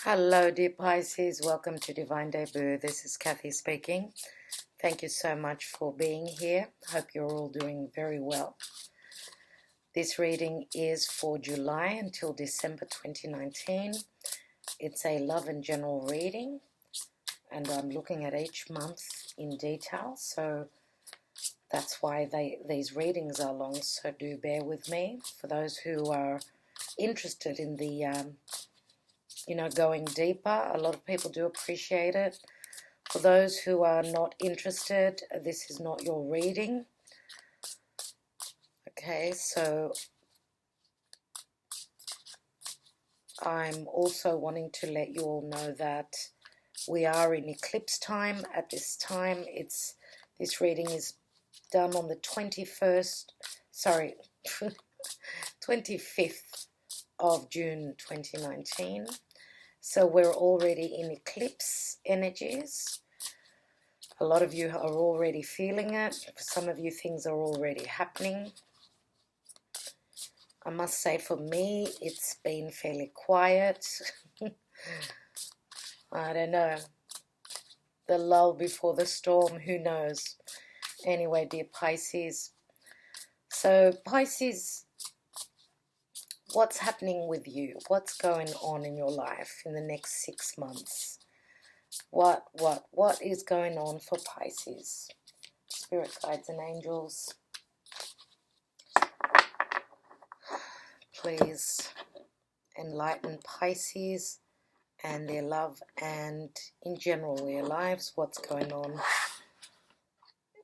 Hello, dear Pisces. Welcome to Divine Debut. This is Kathy speaking. Thank you so much for being here. Hope you're all doing very well. This reading is for July until December 2019. It's a love and general reading, and I'm looking at each month in detail, so that's why these readings are long, so do bear with me. For those who are interested in the going deeper, a lot of people do appreciate it. For those who are not interested, this is not your reading. Okay, so I'm also wanting to let you all know that we are in eclipse time at this time. This reading is done on the 25th of June 2019. So we're already in eclipse energies. A lot of you are already feeling it. For some of you, things are already happening. I must say, for me, it's been fairly quiet. I don't know. The lull before the storm, who knows? Anyway, dear Pisces. So, Pisces, what's happening with you? What's going on in your life in the next 6 months? What is going on for Pisces? Spirit guides and angels, please enlighten Pisces and their love and in general their lives. What's going on?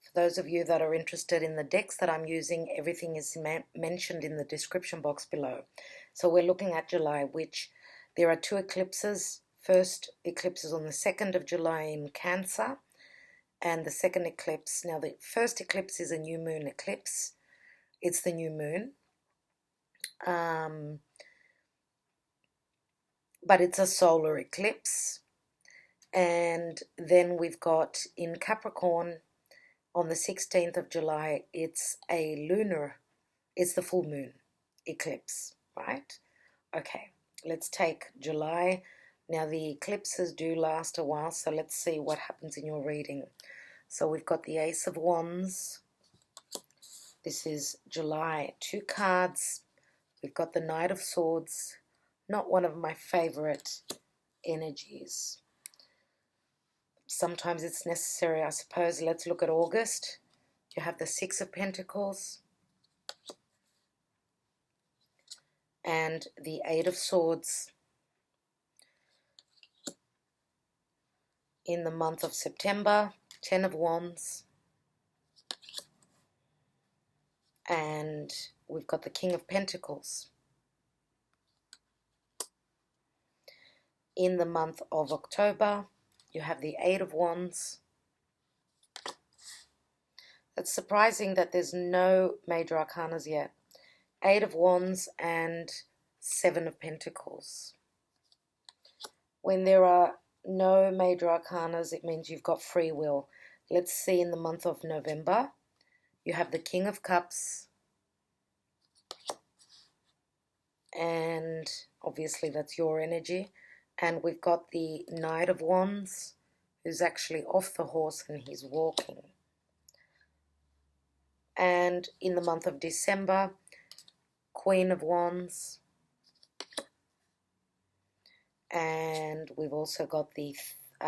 For those of you that are interested in the decks that I'm using, everything is mentioned in the description box below. So we're looking at July, which there are 2 eclipses. First eclipse is on the 2nd of July in Cancer, and the second eclipse, now the first eclipse is a new moon eclipse. It's the new moon. But it's a solar eclipse. And then we've got in Capricorn on the 16th of July, it's the full moon eclipse, right? Okay, let's take July. Now the eclipses do last a while, so let's see what happens in your reading. So we've got the Ace of Wands. This is July. 2 cards. We've got the Knight of Swords. Not one of my favorite energies. Sometimes it's necessary, I suppose. Let's look at August. You have the 6 of Pentacles and the 8 of Swords. In the month of September, 10 of Wands. And we've got the King of Pentacles. In the month of October, you have the 8 of Wands. It's surprising that there's no major arcanas yet. 8 of Wands and 7 of Pentacles. When there are no major arcanas, it means you've got free will. Let's see in the month of November. You have the King of Cups. And obviously that's your energy. And we've got the Knight of Wands, who's actually off the horse and he's walking. And in the month of December, Queen of Wands. And we've also got the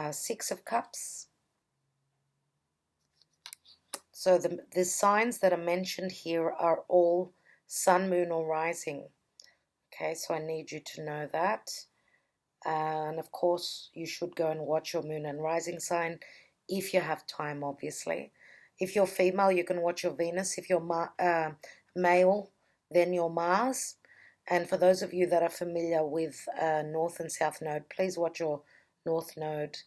6 of Cups. So the signs that are mentioned here are all sun, moon, or rising. Okay, so I need you to know that. And of course, you should go and watch your moon and rising sign if you have time, obviously. If you're female, you can watch your Venus. If you're male, then your Mars. And for those of you that are familiar with North and South Node, please watch your North Node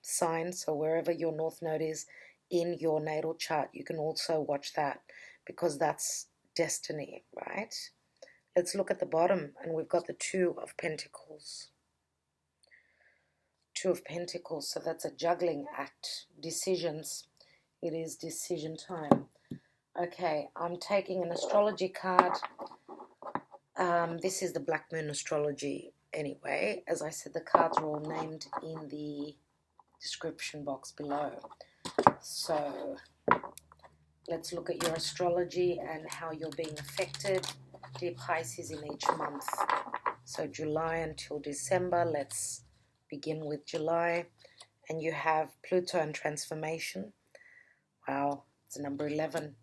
sign. So wherever your North Node is in your natal chart, you can also watch that because that's destiny, right? Let's look at the bottom, and we've got the 2 of Pentacles. 2 of Pentacles, so that's a juggling act. Decisions. It is decision time. Okay, I'm taking an astrology card. This is the Black Moon Astrology anyway, as I said, the cards are all named in the description box below. So let's look at your astrology and how you're being affected, dear Pisces, in each month. So July until December. Let's begin with July. And you have Pluto and transformation. Wow, it's number 11.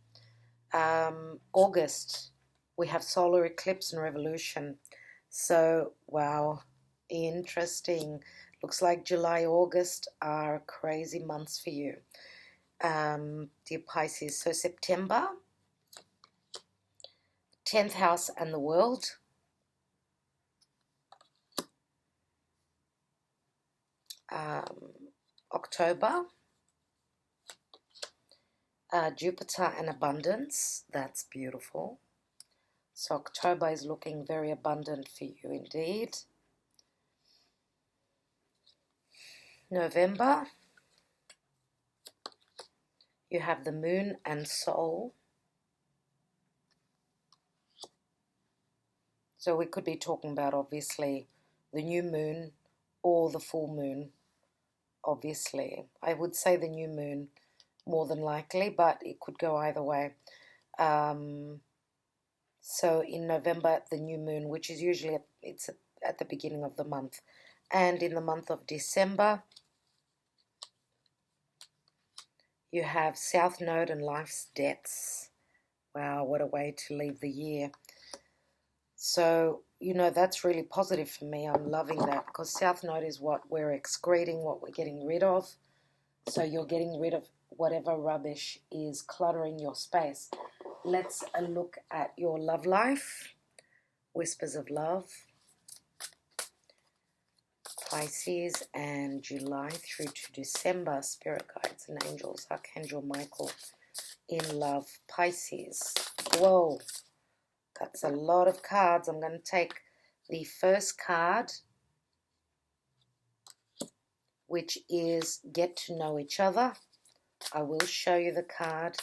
August, we have solar eclipse and revolution. So, wow, interesting. Looks like July, August are crazy months for you, dear Pisces. So September, 10th house and the world. October, Jupiter and abundance. That's beautiful. So October is looking very abundant for you indeed. November, you have the moon and soul. So we could be talking about, obviously, the new moon or the full moon, obviously. I would say the new moon more than likely, but it could go either way. So in November, the new moon, which is usually at the beginning of the month. And in the month of December, you have South Node and life's debts. Wow, what a way to leave the year. So, you know, that's really positive for me. I'm loving that because South Node is what we're excreting, what we're getting rid of. So you're getting rid of whatever rubbish is cluttering your space. Let's look at your love life. Whispers of love. Pisces, and July through to December. Spirit guides and angels. Archangel Michael in love. Pisces. Whoa. That's a lot of cards. I'm going to take the first card, which is get to know each other. I will show you the card.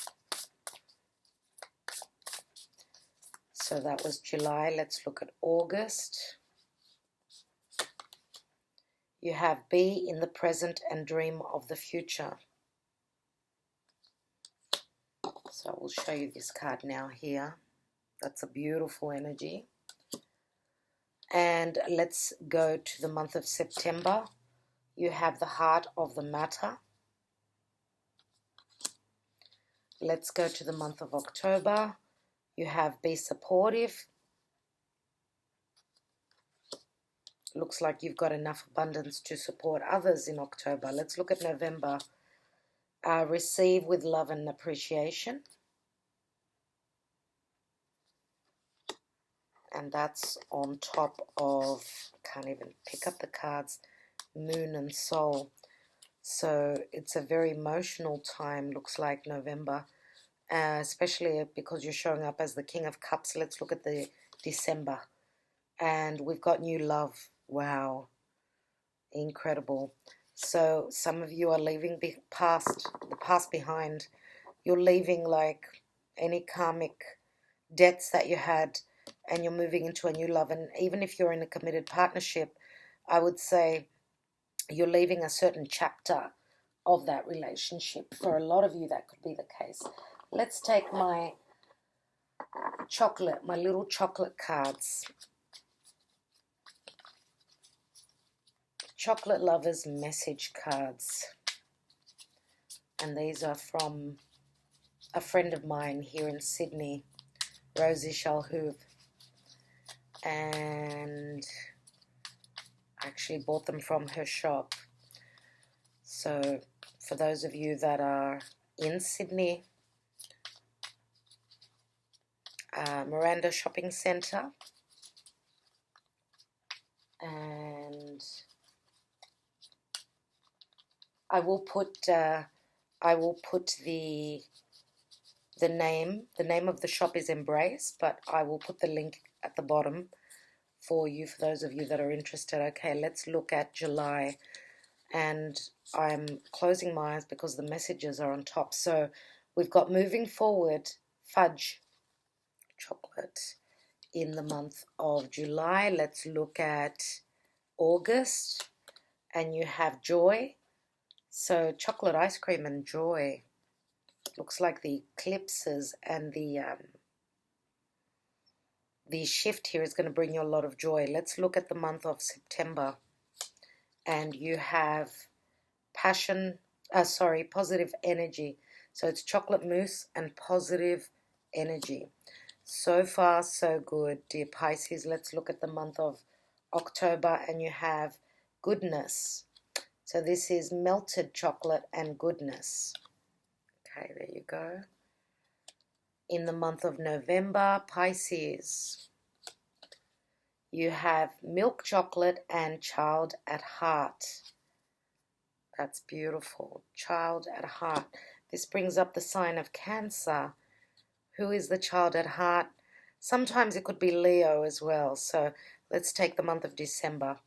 So that was July. Let's look at August. You have be in the present and dream of the future. So I will show you this card now here. That's a beautiful energy. And let's go to the month of September. You have the heart of the matter. Let's go to the month of October. You have be supportive. Looks like you've got enough abundance to support others in October. Let's look at November. Receive with love and appreciation. And that's on top of, can't even pick up the cards, moon and soul. So it's a very emotional time, looks like November, especially because you're showing up as the King of Cups. Let's look at the December. And we've got new love. Wow. Incredible. So some of you are leaving the past behind. You're leaving like any karmic debts that you had, and you're moving into a new love. And even if you're in a committed partnership, I would say you're leaving a certain chapter of that relationship. For a lot of you, that could be the case. Let's take my little chocolate cards. Chocolate lovers message cards. And these are from a friend of mine here in Sydney, Rosie Shalhoub. And I actually bought them from her shop. So for those of you that are in Sydney, Miranda Shopping Centre, and I will put the name of the shop is Embrace, but I will put the link at the bottom for you, for those of you that are interested. Okay, let's look at July. And I'm closing my eyes because the messages are on top. So we've got moving forward, fudge, chocolate in the month of July. Let's look at August, and you have joy. So chocolate ice cream and joy. Looks like the eclipses and the shift here is going to bring you a lot of joy. Let's look at the month of September. And you have positive energy. So it's chocolate mousse and positive energy. So far, so good, dear Pisces. Let's look at the month of October, and you have goodness. So this is melted chocolate and goodness. Okay, there you go. In the month of November, Pisces, you have milk chocolate and child at heart. That's beautiful. Child at heart. This brings up the sign of Cancer. Who is the child at heart? Sometimes it could be Leo as well. So let's take the month of December.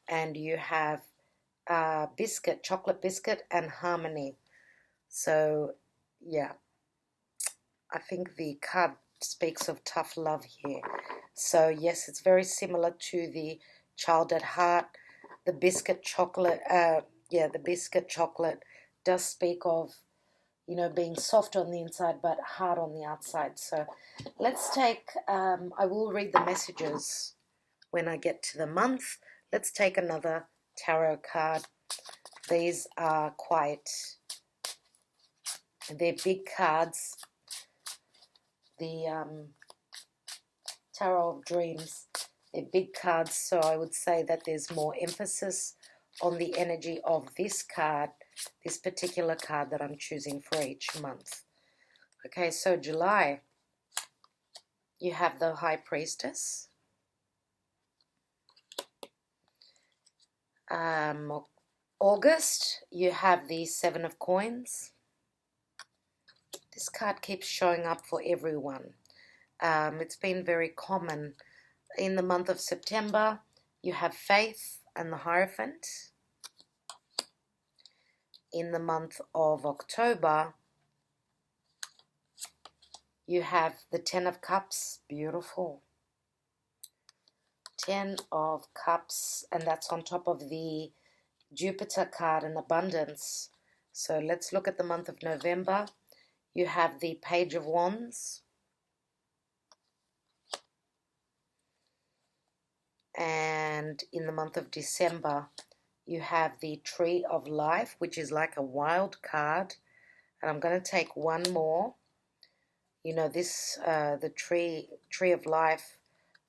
And you have biscuit, chocolate biscuit and harmony. So, yeah. I think the card speaks of tough love here. So, yes, it's very similar to the child at heart. The biscuit chocolate, the biscuit chocolate does speak of, you know, being soft on the inside but hard on the outside. So let's take, I will read the messages when I get to the month. Let's take another tarot card. These are they're big cards. The Tarot of Dreams, they're big cards, so I would say that there's more emphasis on the energy of this card, this particular card that I'm choosing for each month. Okay, so July, you have the High Priestess. August, you have the Seven of Coins. This card keeps showing up for everyone. It's been very common. In the month of September, you have Faith and the Hierophant. In the month of October, you have the Ten of Cups. Beautiful. Ten of Cups, and that's on top of the Jupiter card and abundance. So let's look at the month of November. You have the Page of Wands. And in the month of December, you have the Tree of Life, which is like a wild card. And I'm going to take one more. You know, this, the tree of life,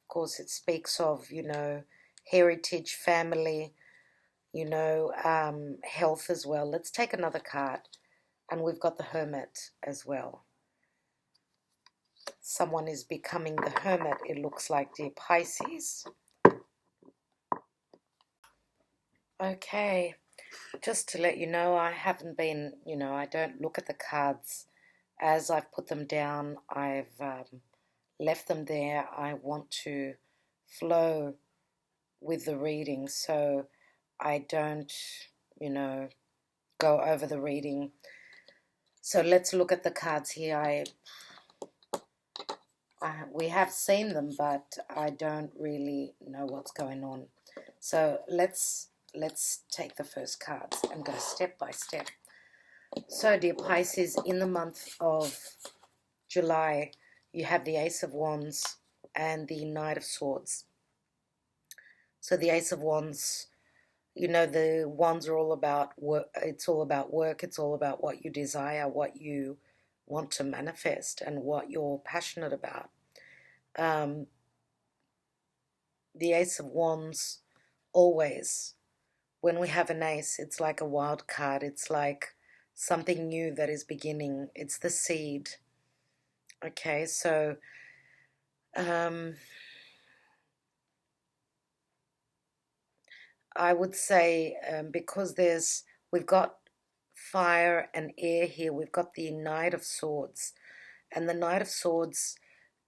of course, it speaks of, you know, heritage, family, you know, health as well. Let's take another card. And we've got the Hermit as well. Someone is becoming the Hermit, it looks like, dear Pisces. Okay, just to let you know, I haven't been, you know, I don't look at the cards as I've put them down. I've left them there. I want to flow with the reading, so I don't, you know, go over the reading. So let's look at the cards here. We have seen them, but I don't really know what's going on. So let's take the first cards and go step by step. So, dear Pisces, in the month of July, you have the Ace of Wands and the Knight of Swords. So the Ace of Wands, you know, the wands are all about work. It's all about work. It's all about what you desire, what you want to manifest, and what you're passionate about. The Ace of Wands, always, when we have an ace, it's like a wild card. It's like something new that is beginning. It's the seed. Okay, so I would say because we've got fire and air here, we've got the Knight of Swords. And the Knight of Swords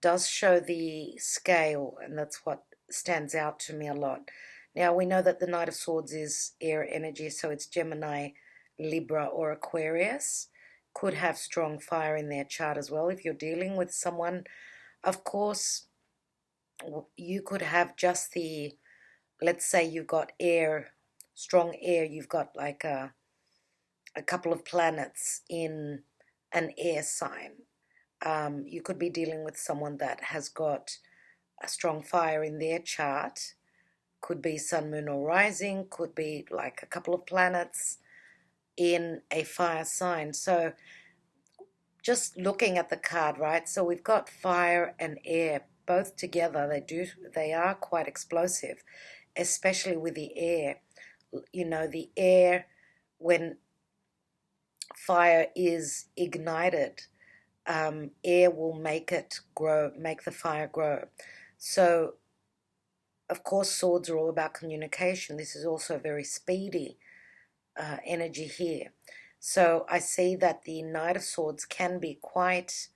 does show the scale, and that's what stands out to me a lot. Now, we know that the Knight of Swords is air energy, so it's Gemini, Libra, or Aquarius. Could have strong fire in their chart as well. If you're dealing with someone, of course, you could have just the let's say you've got air, strong air, you've got like a couple of planets in an air sign. You could be dealing with someone that has got a strong fire in their chart. Could be sun, moon, or rising. Could be like a couple of planets in a fire sign. So just looking at the card, right? So we've got fire and air both together. They are quite explosive, especially with the air. You know, the air, when fire is ignited, air will make it grow, make the fire grow. So, of course, swords are all about communication. This is also very speedy energy here. So I see that the Knight of Swords can be quite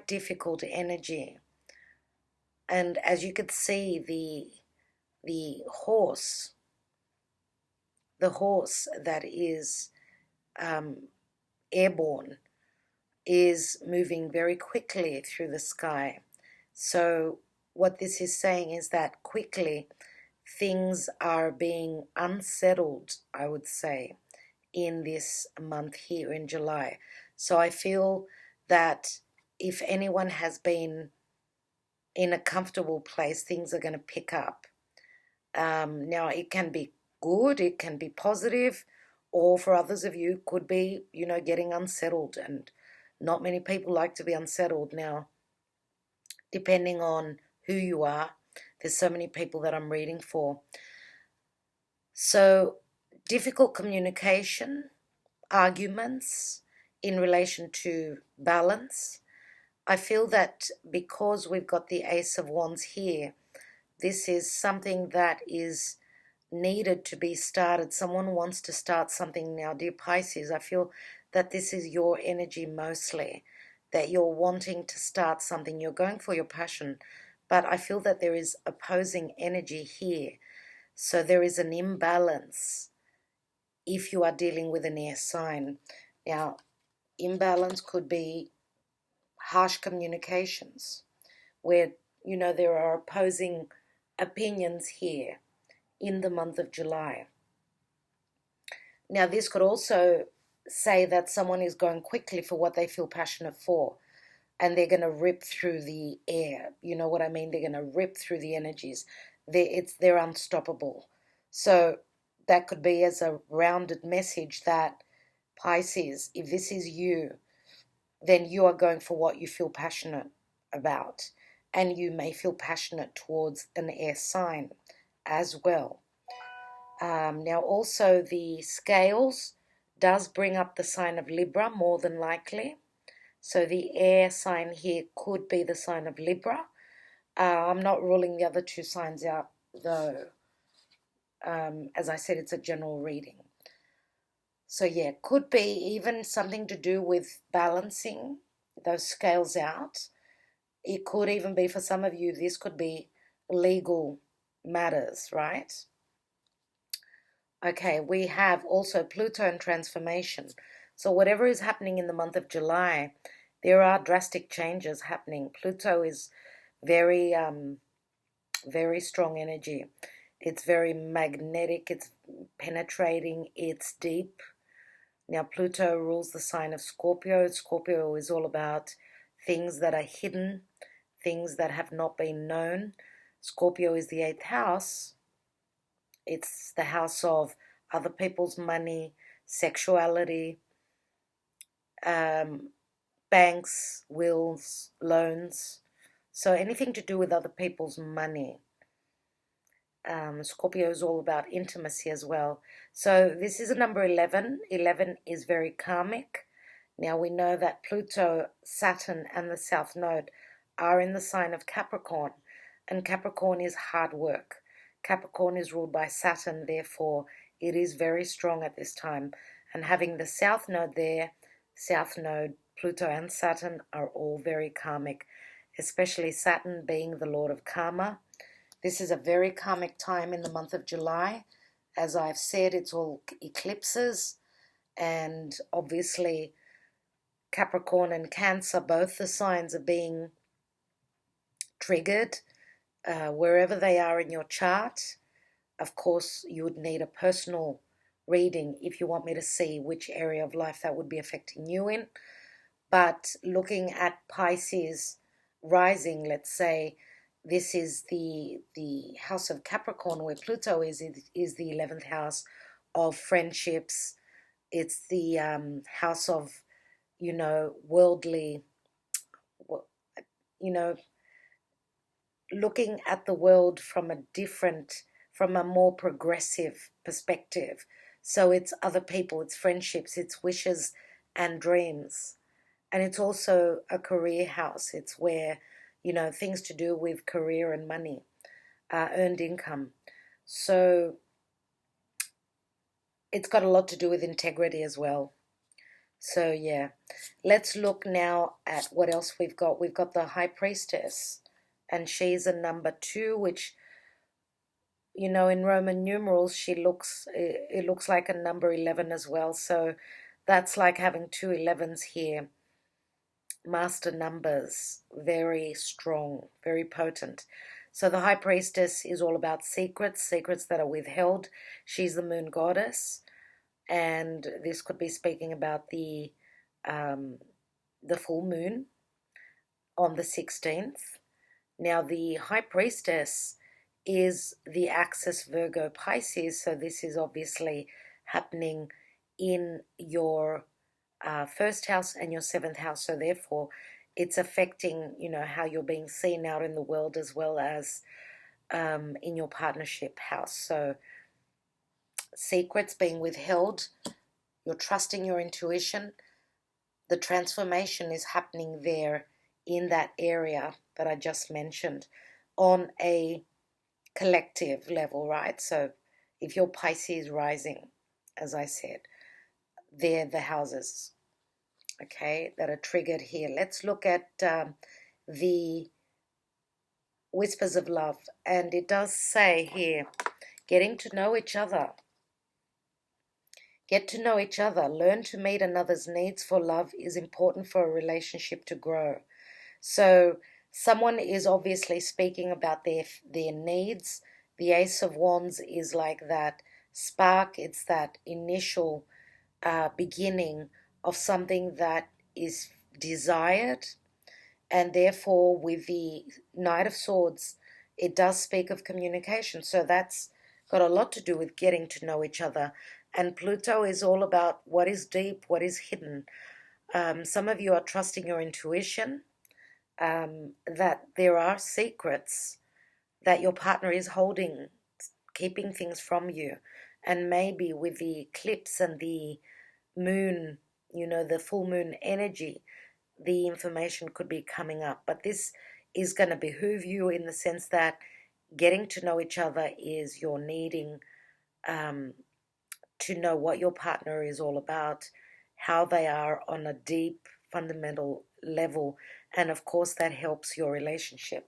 difficult energy. And as you could see, the horse that is airborne is moving very quickly through the sky. So what this is saying is that quickly things are being unsettled, I would say, in this month here in July. So I feel that if anyone has been in a comfortable place, things are going to pick up. Now, it can be good, it can be positive, or for others of you, could be, getting unsettled. And not many people like to be unsettled. Now, depending on who you are, there's so many people that I'm reading for. So, difficult communication, arguments in relation to balance. I feel that because we've got the Ace of Wands here, this is something that is needed to be started. Someone wants to start something now. Dear Pisces, I feel that this is your energy mostly, that you're wanting to start something. You're going for your passion, but I feel that there is opposing energy here. So there is an imbalance if you are dealing with an air sign. Now, imbalance could be harsh communications where, there are opposing opinions here in the month of July. Now, this could also say that someone is going quickly for what they feel passionate for, and they're going to rip through the air. You know what I mean? They're going to rip through the energies. They're unstoppable. So that could be as a rounded message that, Pisces, if this is you, then you are going for what you feel passionate about. And you may feel passionate towards an air sign as well. Now also the scales does bring up the sign of Libra more than likely. So the air sign here could be the sign of Libra. I'm not ruling the other two signs out though. As I said, it's a general reading. So yeah, could be even something to do with balancing those scales out. It could even be, for some of you, this could be legal matters, right? Okay, we have also Pluto and transformation. So whatever is happening in the month of July, there are drastic changes happening. Pluto is very, very strong energy. It's very magnetic, it's penetrating, it's deep. Now, Pluto rules the sign of Scorpio. Scorpio is all about things that are hidden, things that have not been known. Scorpio is the 8th house. It's the house of other people's money, sexuality, banks, wills, loans. So anything to do with other people's money. Scorpio is all about intimacy as well. So this is a number 11. 11 is very karmic. Now we know that Pluto, Saturn, and the South Node are in the sign of Capricorn. And Capricorn is hard work. Capricorn is ruled by Saturn, therefore it is very strong at this time. And having the South Node there, South Node, Pluto and Saturn are all very karmic, especially Saturn being the Lord of Karma. This is a very karmic time in the month of July. As I've said, it's all eclipses, and obviously Capricorn and Cancer, both the signs are being triggered. wherever they are in your chart. Of course, you would need a personal reading if you want me to see which area of life that would be affecting you in. But looking at Pisces rising, let's say this is the house of Capricorn, where Pluto is the 11th house of friendships. It's the house of, worldly, you know, looking at the world from a more progressive perspective. So it's other people, it's friendships, it's wishes and dreams. And it's also a career house. It's where, things to do with career and money, earned income. So it's got a lot to do with integrity as well. So yeah, let's look now at what else we've got. We've got the High Priestess, and she's a number 2, which, in Roman numerals, it looks like a number 11 as well. So that's like having 2 11s here. Master numbers, very strong, very potent. So the High Priestess is all about secrets that are withheld. She's the moon goddess, and this could be speaking about the full moon on the 16th. Now the High Priestess is the axis Virgo Pisces, so this is obviously happening in your first house and your 7th house, so therefore it's affecting how you're being seen out in the world, as well as in your partnership house. So secrets being withheld, you're trusting your intuition. The transformation is happening there in that area that I just mentioned on a collective level, right? So if you're Pisces rising, as I said, they're the houses, okay, that are triggered here. Let's look at the whispers of love, and it does say here, getting to know each other. Get to know each other. Learn to meet another's needs for love is important for a relationship to grow. So someone is obviously speaking about their needs. The Ace of Wands is like that spark. It's that initial beginning of something that is desired. And therefore, with the Knight of Swords, it does speak of communication. So that's got a lot to do with getting to know each other. And Pluto is all about what is deep, what is hidden. Some of you are trusting your intuition, that there are secrets that your partner is holding, keeping things from you. And maybe with the eclipse and the moon, the full moon energy, the information could be coming up. But this is going to behoove you in the sense that getting to know each other is you're needing to know what your partner is all about, how they are on a deep, fundamental level, and of course that helps your relationship.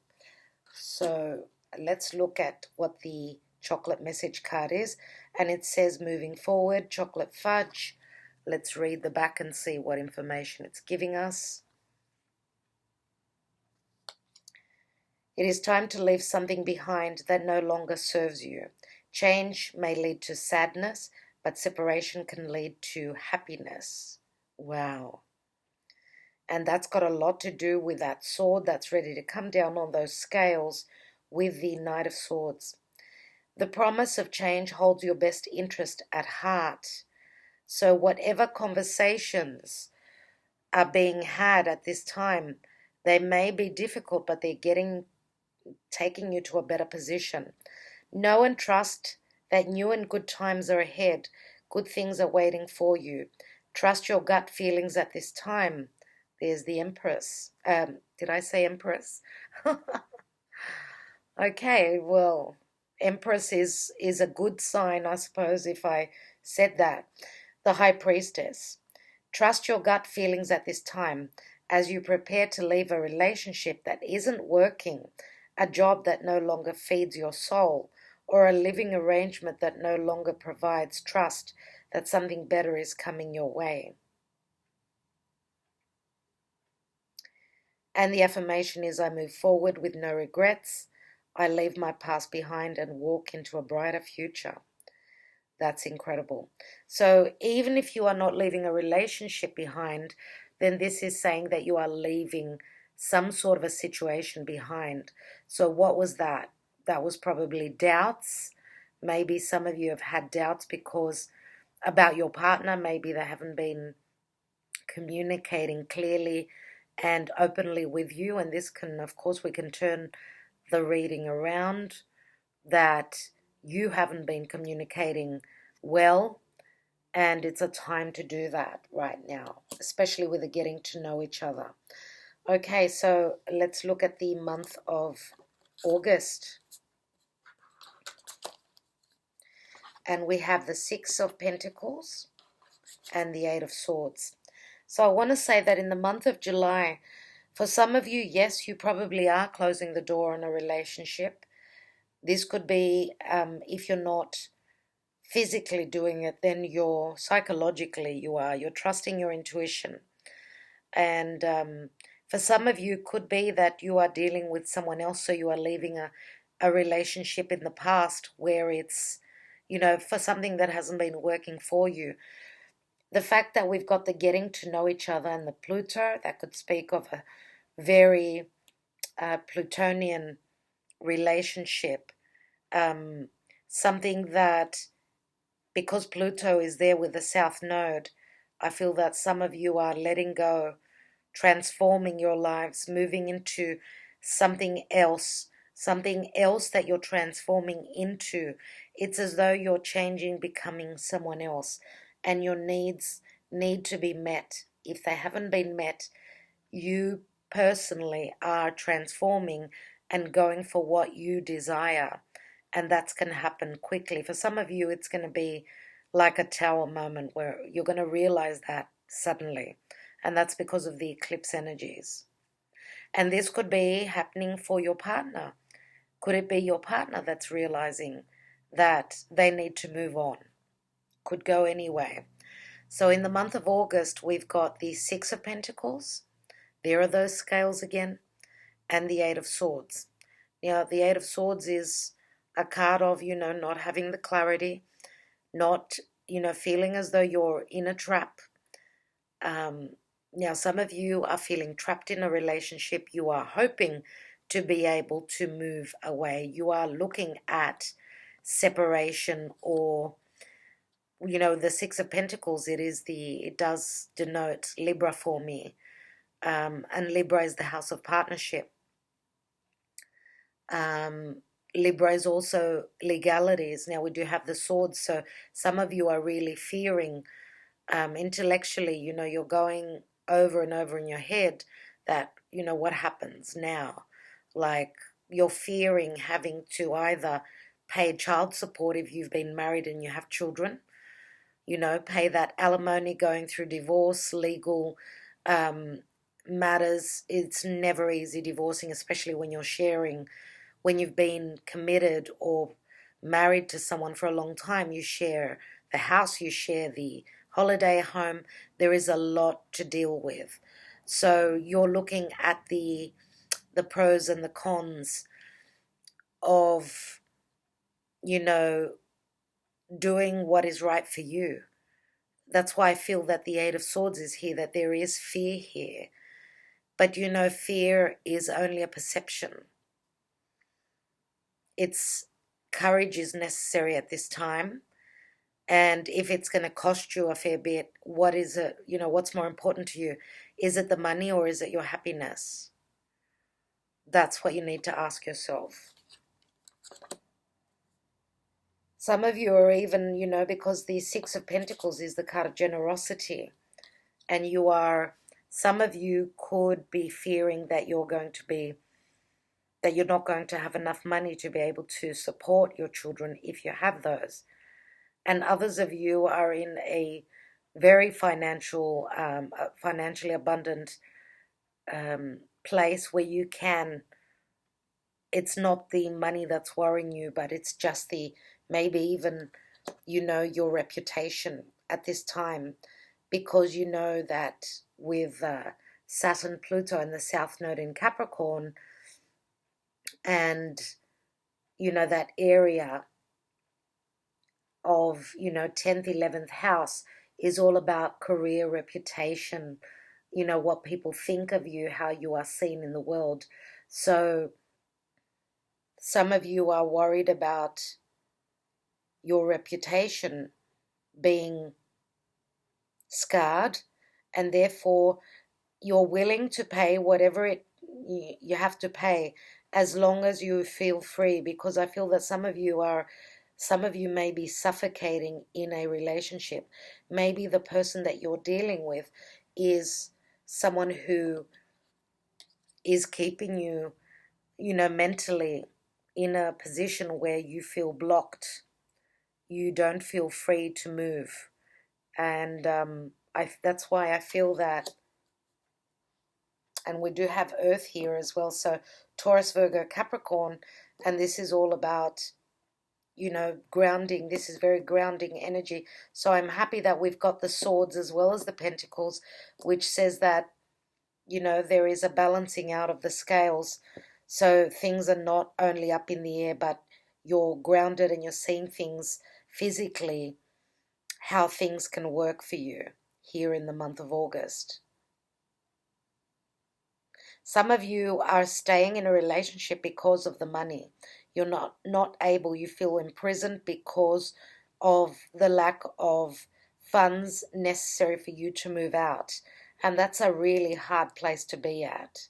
So let's look at what the chocolate message card is, and it says moving forward, chocolate fudge. Let's read the back and see what information it's giving us. It is time to leave something behind that no longer serves you. Change may lead to sadness, but separation can lead to happiness. Wow. And that's got a lot to do with that sword that's ready to come down on those scales with the Knight of Swords. The promise of change holds your best interest at heart. So whatever conversations are being had at this time, they may be difficult, but they're taking you to a better position. Know and trust that new and good times are ahead. Good things are waiting for you. Trust your gut feelings at this time. There's the Empress. Did I say Empress? Okay, well, Empress is a good sign, I suppose, if I said that. The High Priestess. Trust your gut feelings at this time as you prepare to leave a relationship that isn't working, a job that no longer feeds your soul, or a living arrangement that no longer provides trust that something better is coming your way. And the affirmation is, I move forward with no regrets. I leave my past behind and walk into a brighter future. That's incredible. So even if you are not leaving a relationship behind, then this is saying that you are leaving some sort of a situation behind. So what was that? That was probably doubts. Maybe some of you have had doubts because about your partner. Maybe they haven't been communicating clearly and openly with you. And this can, of course, we can turn the reading around that you haven't been communicating well, and it's a time to do that right now, especially with the getting to know each other. Okay, so let's look at the month of August. And we have the Six of Pentacles and the Eight of Swords. So I want to say that in the month of July, for some of you, yes, you probably are closing the door on a relationship. This could be, if you're not physically doing it, then you're psychologically, you're trusting your intuition. And for some of you, could be that you are dealing with someone else, so you are leaving a relationship in the past where it's, for something that hasn't been working for you. The fact that we've got the getting to know each other and the Pluto, that could speak of a very Plutonian relationship. Something that, because Pluto is there with the South Node, I feel that some of you are letting go, transforming your lives, moving into something else that you're transforming into. It's as though you're changing, becoming someone else, and your needs need to be met. If they haven't been met, you personally are transforming and going for what you desire, and that's going to happen quickly. For some of you, it's going to be like a tower moment where you're going to realize that suddenly, and that's because of the eclipse energies. And this could be happening for your partner. Could it be your partner that's realizing that they need to move on? Could go anyway. So in the month of August, we've got the Six of Pentacles. There are those scales again. And the Eight of Swords. Now, the Eight of Swords is a card of, not having the clarity, not, feeling as though you're in a trap. Now, some of you are feeling trapped in a relationship. You are hoping to be able to move away. You are looking at separation, or, the Six of Pentacles, it does denote Libra for me. And Libra is the house of partnership. Libra is also legalities. Now we do have the swords, so some of you are really fearing intellectually, you're going over and over in your head that, what happens now? Like, you're fearing having to either pay child support if you've been married and you have children, pay that alimony, going through divorce, legal matters. It's never easy divorcing, especially when you're sharing. When you've been committed or married to someone for a long time, you share the house, you share the holiday home. There is a lot to deal with. So you're looking at the pros and the cons of, doing what is right for you. That's why I feel that the Eight of Swords is here, that there is fear here. But fear is only a perception. Courage is necessary at this time. And if it's going to cost you a fair bit, what is it? What's more important to you? Is it the money or is it your happiness? That's what you need to ask yourself. Some of you are even, because the Six of Pentacles is the card of generosity. And some of you could be fearing that you're not going to have enough money to be able to support your children if you have those. And others of you are in a very financially abundant place where you can, it's not the money that's worrying you, but it's just maybe even, your reputation at this time, because you know that with Saturn, Pluto, and the South Node in Capricorn, and that area of, 10th, 11th house is all about career, reputation, what people think of you, how you are seen in the world. So some of you are worried about your reputation being scarred, and therefore you're willing to pay whatever you have to pay, as long as you feel free, because I feel that some of you may be suffocating in a relationship. Maybe the person that you're dealing with is someone who is keeping you, mentally in a position where you feel blocked. You don't feel free to move. And that's why I feel that. And we do have Earth here as well. So Taurus, Virgo, Capricorn. And this is all about, grounding. This is very grounding energy. So I'm happy that we've got the swords as well as the pentacles, which says that, there is a balancing out of the scales. So things are not only up in the air, but you're grounded and you're seeing things physically, how things can work for you here in the month of August. Some of you are staying in a relationship because of the money. You're not able, you feel imprisoned because of the lack of funds necessary for you to move out. And that's a really hard place to be at.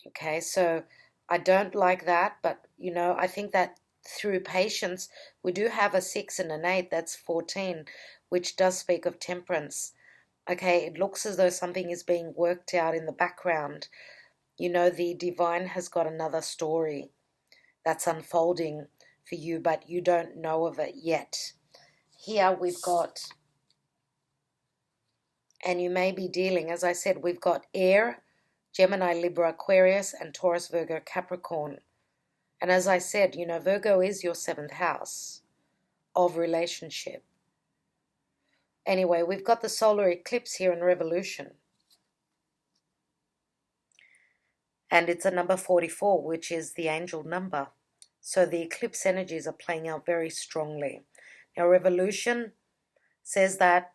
Okay, so I don't like that, but I think that through patience, we do have a 6 and an 8, that's 14, which does speak of temperance. Okay, it looks as though something is being worked out in the background. The divine has got another story that's unfolding for you, but you don't know of it yet. Here we've got, and you may be dealing, as I said, we've got air, Gemini, Libra, Aquarius, and Taurus, Virgo, Capricorn. And as I said, Virgo is your 7th house of relationship. Anyway, we've got the solar eclipse here in revolution. And it's a number 44, which is the angel number. So the eclipse energies are playing out very strongly. Now, revolution says that,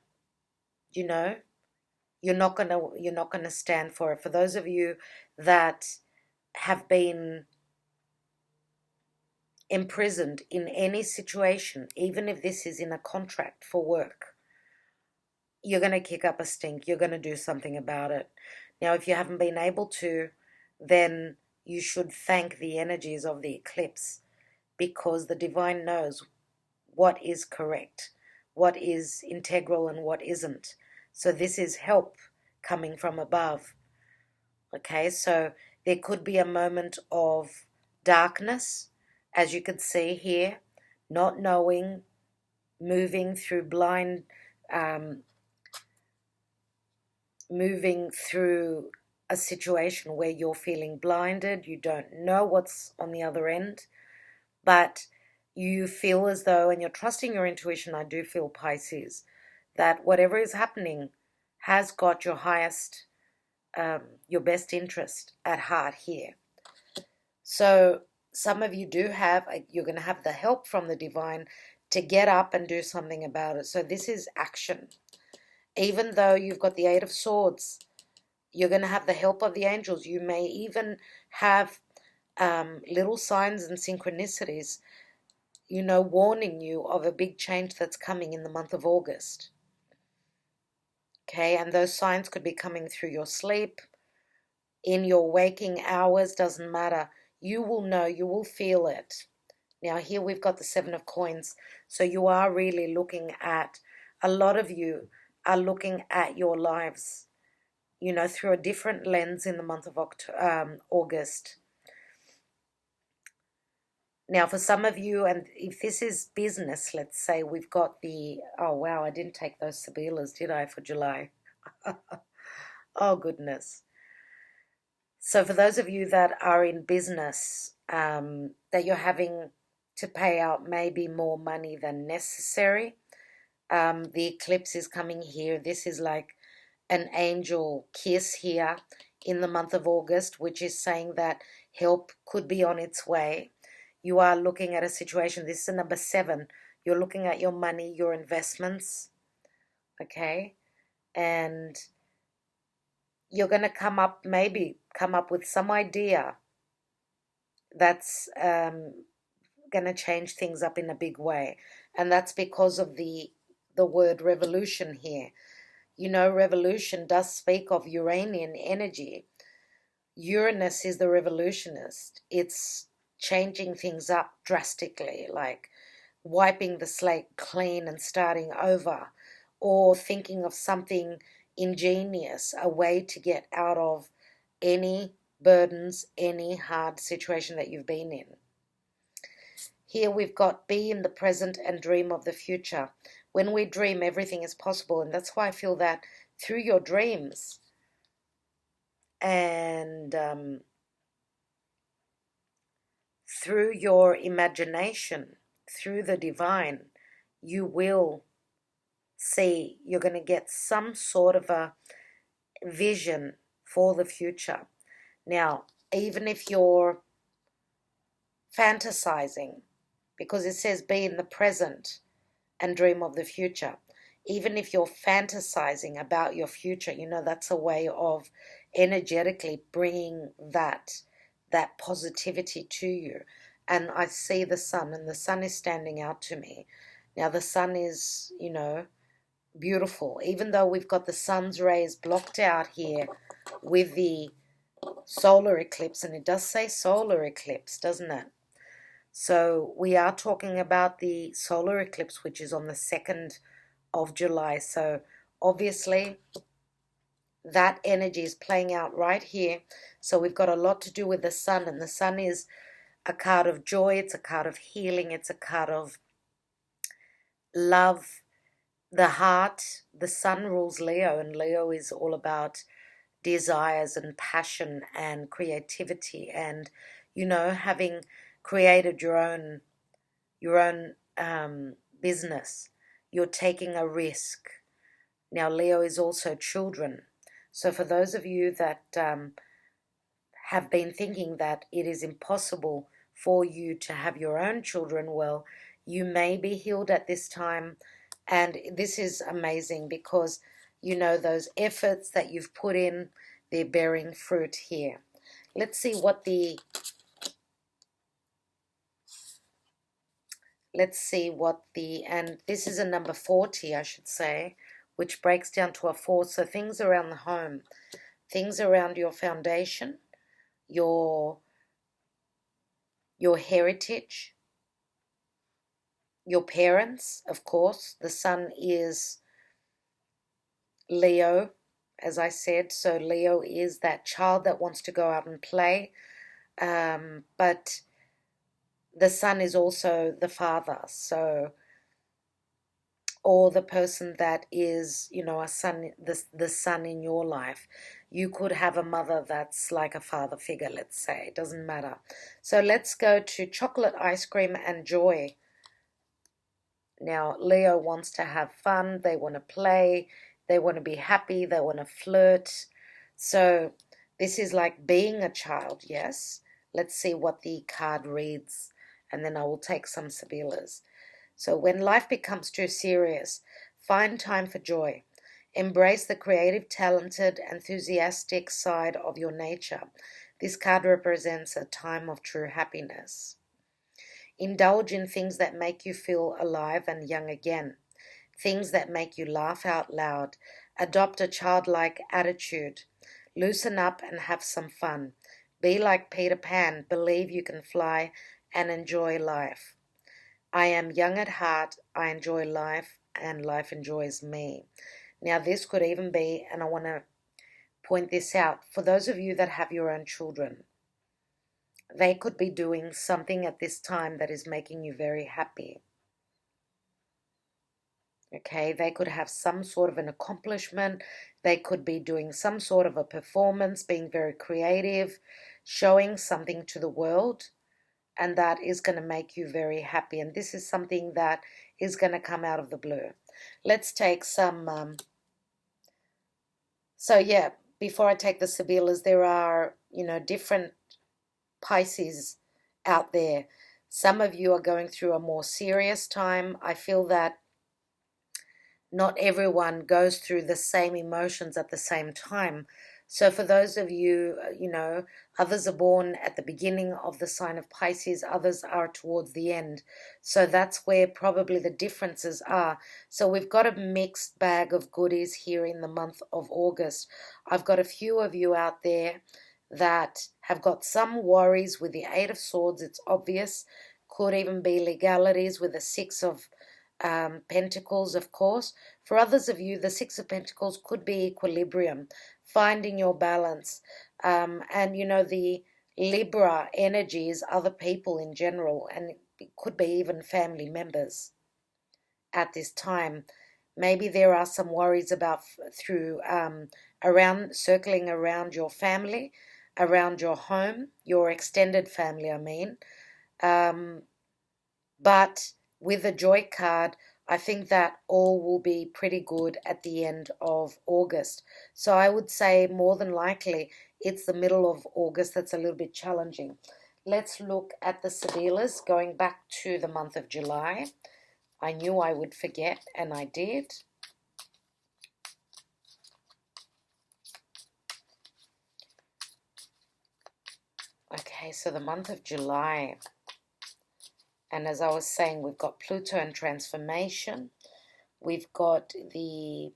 you're not gonna stand for it. For those of you that have been imprisoned in any situation, even if this is in a contract for work, you're going to kick up a stink. You're going to do something about it. Now, if you haven't been able to, then you should thank the energies of the eclipse, because the divine knows what is correct, what is integral and what isn't. So this is help coming from above. Okay, so there could be a moment of darkness, as you could see here, not knowing, moving through moving through a situation where you're feeling blinded, you don't know what's on the other end, but you feel as though, and you're trusting your intuition, I do feel, Pisces, that whatever is happening has got your highest, your best interest at heart here. So some of you you're going to have the help from the divine to get up and do something about it. So this is action. Even though you've got the 8 of Swords, you're going to have the help of the angels. You may even have little signs and synchronicities, warning you of a big change that's coming in the month of August. Okay, and those signs could be coming through your sleep, in your waking hours, doesn't matter. You will know, you will feel it. Now here we've got the 7 of Coins. So you are really looking at, a lot of you are looking at your lives, through a different lens in the month of August. Now for some of you, and if this is business, let's say we've got the, oh wow, I didn't take those Sibillas, did I, for July? Oh goodness. So for those of you that are in business, that you're having to pay out maybe more money than necessary, the eclipse is coming here. This is like an angel kiss here in the month of August, which is saying that help could be on its way. you are looking at a situation. This is number 7. You're looking at your money, your investments, okay? And you're going to maybe come up with some idea that's going to change things up in a big way. And that's because of the word revolution here. You know, revolution does speak of Uranian energy. Uranus is the revolutionist. It's changing things up drastically, like wiping the slate clean and starting over, or thinking of something ingenious, a way to get out of any burdens, any hard situation that you've been in. Here we've got be in the present and dream of the future. When we dream, everything is possible, and that's why I feel that through your dreams and through your imagination, through the divine, you will see, you're going to get some sort of a vision for the future. Now, even if you're fantasizing, because it says be in the present and dream of the future, even if you're fantasizing about your future, you know, that's a way of energetically bringing that positivity to you. And I see the sun, and the sun is standing out to me. Now, the sun is, you know, beautiful, even though we've got the sun's rays blocked out here with the solar eclipse, and it does say solar eclipse, doesn't it? So we are talking about the solar eclipse, which is on the 2nd of July. So obviously that energy is playing out right here. So we've got a lot to do with the sun, and the sun is a card of joy. It's a card of healing. It's a card of love, the heart. The sun rules Leo, and Leo is all about desires and passion and creativity, and, you know, having created your own business. You're taking a risk. Now, Leo is also children. So for those of you that have been thinking that it is impossible for you to have your own children, well, you may be healed at this time. And this is amazing because, you know, those efforts that you've put in, they're bearing fruit here. Let's see what and this is a number 40, I should say, which breaks down to a 4. So things around the home, things around your foundation, your heritage, your parents, of course. The sun is Leo, as I said. So Leo is that child that wants to go out and play. But the sun is also the father. So, or the person that is, you know, a son, the son in your life. You could have a mother that's like a father figure, let's say. It doesn't matter. So let's go to chocolate, ice cream, and joy. Now, Leo wants to have fun. They want to play. They want to be happy. They want to flirt. So this is like being a child, yes? Let's see what the card reads, and then I will take some Sibillas. So when life becomes too serious, find time for joy. Embrace the creative, talented, enthusiastic side of your nature. This card represents a time of true happiness. Indulge in things that make you feel alive and young again. Things that make you laugh out loud. Adopt a childlike attitude. Loosen up and have some fun. Be like Peter Pan. Believe you can fly and enjoy life. I am young at heart. I enjoy life, and life enjoys me. Now, this could even be, and I want to point this out, for those of you that have your own children, they could be doing something at this time that is making you very happy. Okay, they could have some sort of an accomplishment. They could be doing some sort of a performance, being very creative, showing something to the world, and that is going to make you very happy. And this is something that is going to come out of the blue. Let's take some... So yeah, before I take the Sibillas, there are, you know, different Pisces out there. Some of you are going through a more serious time. I feel that not everyone goes through the same emotions at the same time. So for those of you, others are born at the beginning of the sign of Pisces, others are towards the end. So that's where probably the differences are. So we've got a mixed bag of goodies here in the month of August. I've got a few of you out there that have got some worries with the Eight of Swords. It's obvious. Could even be legalities with the Six of Pentacles, of course. For others of you, the Six of Pentacles could be equilibrium, finding your balance. And the Libra energy is other people in general, and it could be even family members at this time. Maybe there are some worries about circling around your family, around your home, your extended family, I mean. But with the Joy card, I think that all will be pretty good at the end of August. So I would say more than likely it's the middle of August that's a little bit challenging. Let's look at the Sibillas going back to the month of July. I knew I would forget, and I did. Okay, so the month of July. And as I was saying, we've got Pluto and transformation. We've got the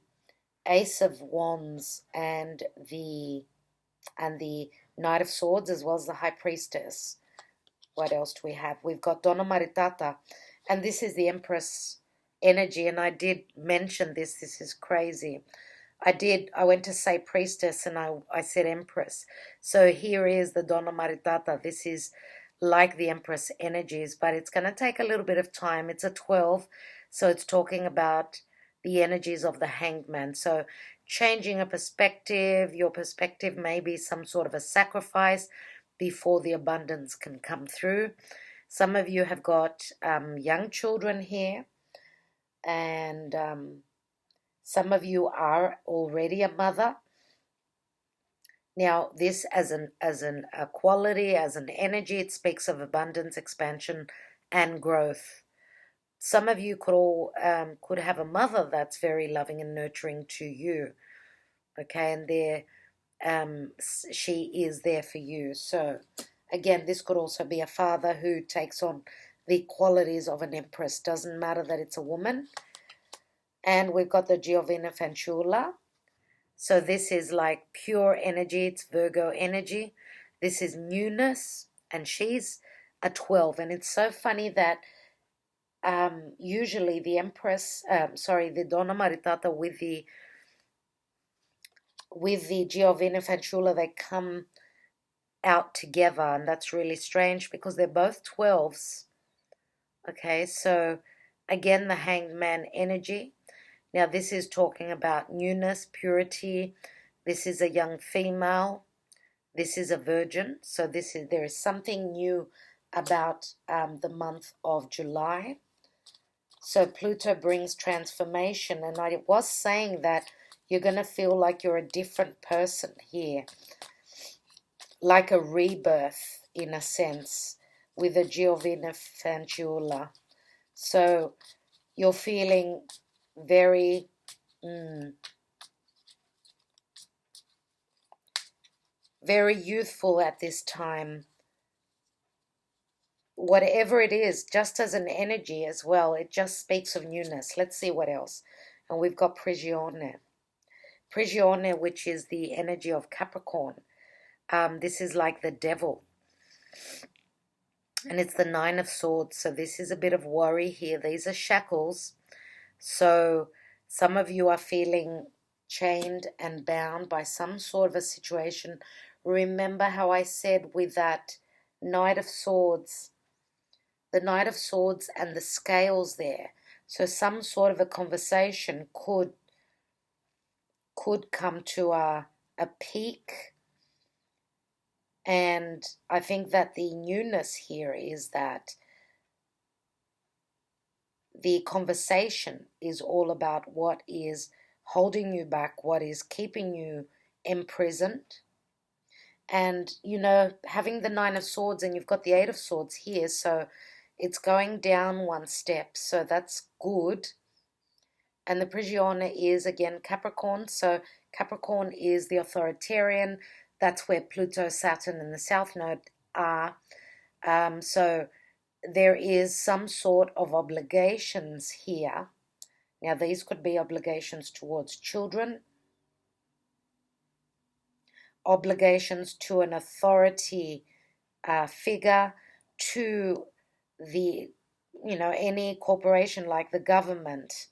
Ace of Wands and the Knight of Swords, as well as the High Priestess. What else do we have? We've got Donna Maritata, and this is the Empress energy, and I did mention this. This is crazy. I went to say Priestess, and I said Empress. So here is the Donna Maritata. This is like the Empress energies, but it's going to take a little bit of time. It's a 12, so it's talking about the energies of the Hanged Man. So changing a perspective, your perspective may be some sort of a sacrifice before the abundance can come through. Some of you have got young children here, and some of you are already a mother. Now, this as a quality, as an energy, it speaks of abundance, expansion, and growth. Some of you could have a mother that's very loving and nurturing to you, okay, and she is there for you. So, again, this could also be a father who takes on the qualities of an empress. Doesn't matter that it's a woman. And we've got the Giovina Fanciulla. So this is like pure energy. It's Virgo energy. This is newness, and she's a 12. And it's so funny that usually the Empress, the Donna Maritata with the Giovina Fanciulla, they come out together, and that's really strange because they're both 12s. Okay, so again, the Hanged Man energy. Now, this is talking about newness, purity. This is a young female. This is a virgin. So there is something new about the month of July. So Pluto brings transformation. And I was saying that you're going to feel like you're a different person here. Like a rebirth, in a sense, with the Giovina Fanciulla. So you're feeling very very youthful at this time. Whatever it is, just as an energy as well, it just speaks of newness. Let's see what else. And we've got Prigione, which is the energy of Capricorn. This is like the devil, and it's the Nine of Swords. So this is a bit of worry here. These are shackles. So some of you are feeling chained and bound by some sort of a situation. Remember how I said with that Knight of Swords, the Knight of Swords and the scales there. So some sort of a conversation could come to a peak. And I think that the newness here is that the conversation is all about what is holding you back, what is keeping you imprisoned. And, having the Nine of Swords and you've got the Eight of Swords here, so It's going down one step, so that's good. And the Prigione is, again, Capricorn. So Capricorn is the authoritarian. That's where Pluto, Saturn, and the South Node are. So there is some sort of obligations here. Now, these could be obligations towards children, obligations to an authority figure, to the, any corporation like the government,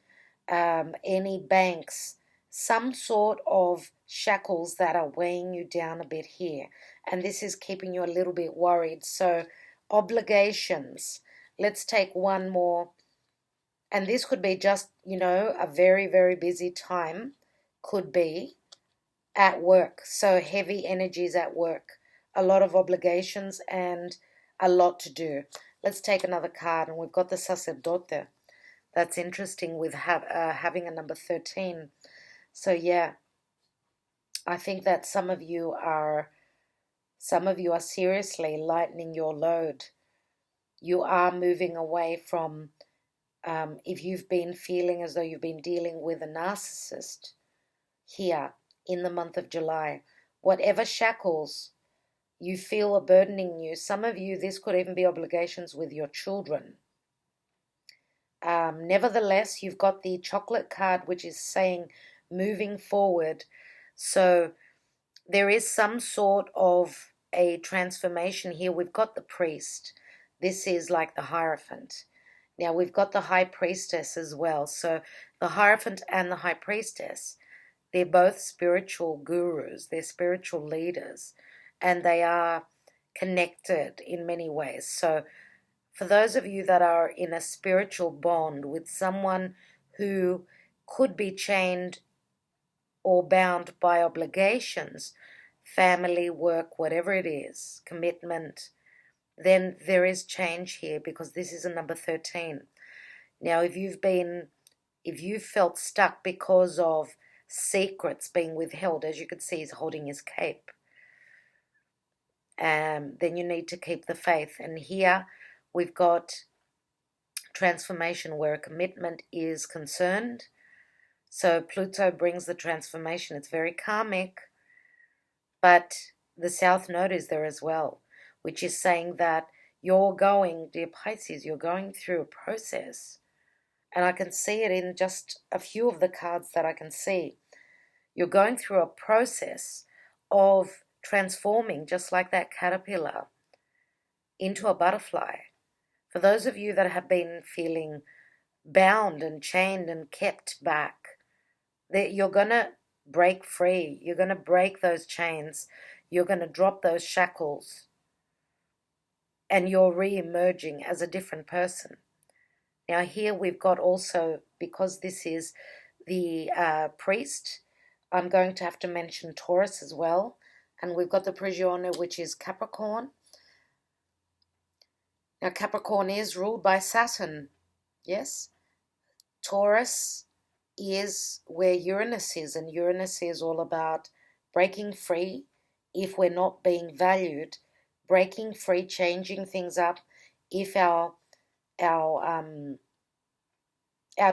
any banks, some sort of shackles that are weighing you down a bit here. And this is keeping you a little bit worried. So obligations. Let's take one more. And this could be just, a very, very busy time. Could be at work. So heavy energies at work. A lot of obligations and a lot to do. Let's take another card. And we've got the Sacerdote. That's interesting with having a number 13. So yeah, I think that some of you are seriously lightening your load. You are moving away from, if you've been feeling as though you've been dealing with a narcissist here in the month of July, whatever shackles you feel are burdening you, some of you, this could even be obligations with your children. Nevertheless, you've got the chocolate card, which is saying moving forward. So there is some sort of a transformation here. We've got the priest. This is like the Hierophant. Now we've got the High Priestess as well. So the Hierophant and the High Priestess, they're both spiritual gurus. They're spiritual leaders. And they are connected in many ways. So for those of you that are in a spiritual bond with someone who could be chained or bound by obligations, family, work, whatever it is, commitment, then there is change here because this is a number 13. Now, if you've felt stuck because of secrets being withheld, as you can see, he's holding his cape, then you need to keep the faith. And here we've got transformation where a commitment is concerned. So Pluto brings the transformation. It's very karmic, but the South Node is there as well, which is saying that you're going, dear Pisces, you're going through a process. And I can see it in just a few of the cards that I can see. You're going through a process of transforming, just like that caterpillar, into a butterfly. For those of you that have been feeling bound and chained and kept back, that you're going to break free. You're going to break those chains. You're going to drop those shackles. And you're re-emerging as a different person. Now here we've got also, because this is the priest, I'm going to have to mention Taurus as well. And we've got the Prigione, which is Capricorn. Now Capricorn is ruled by Saturn. Yes. Taurus is where Uranus is, and Uranus is all about breaking free if we're not being valued, breaking free, changing things up if our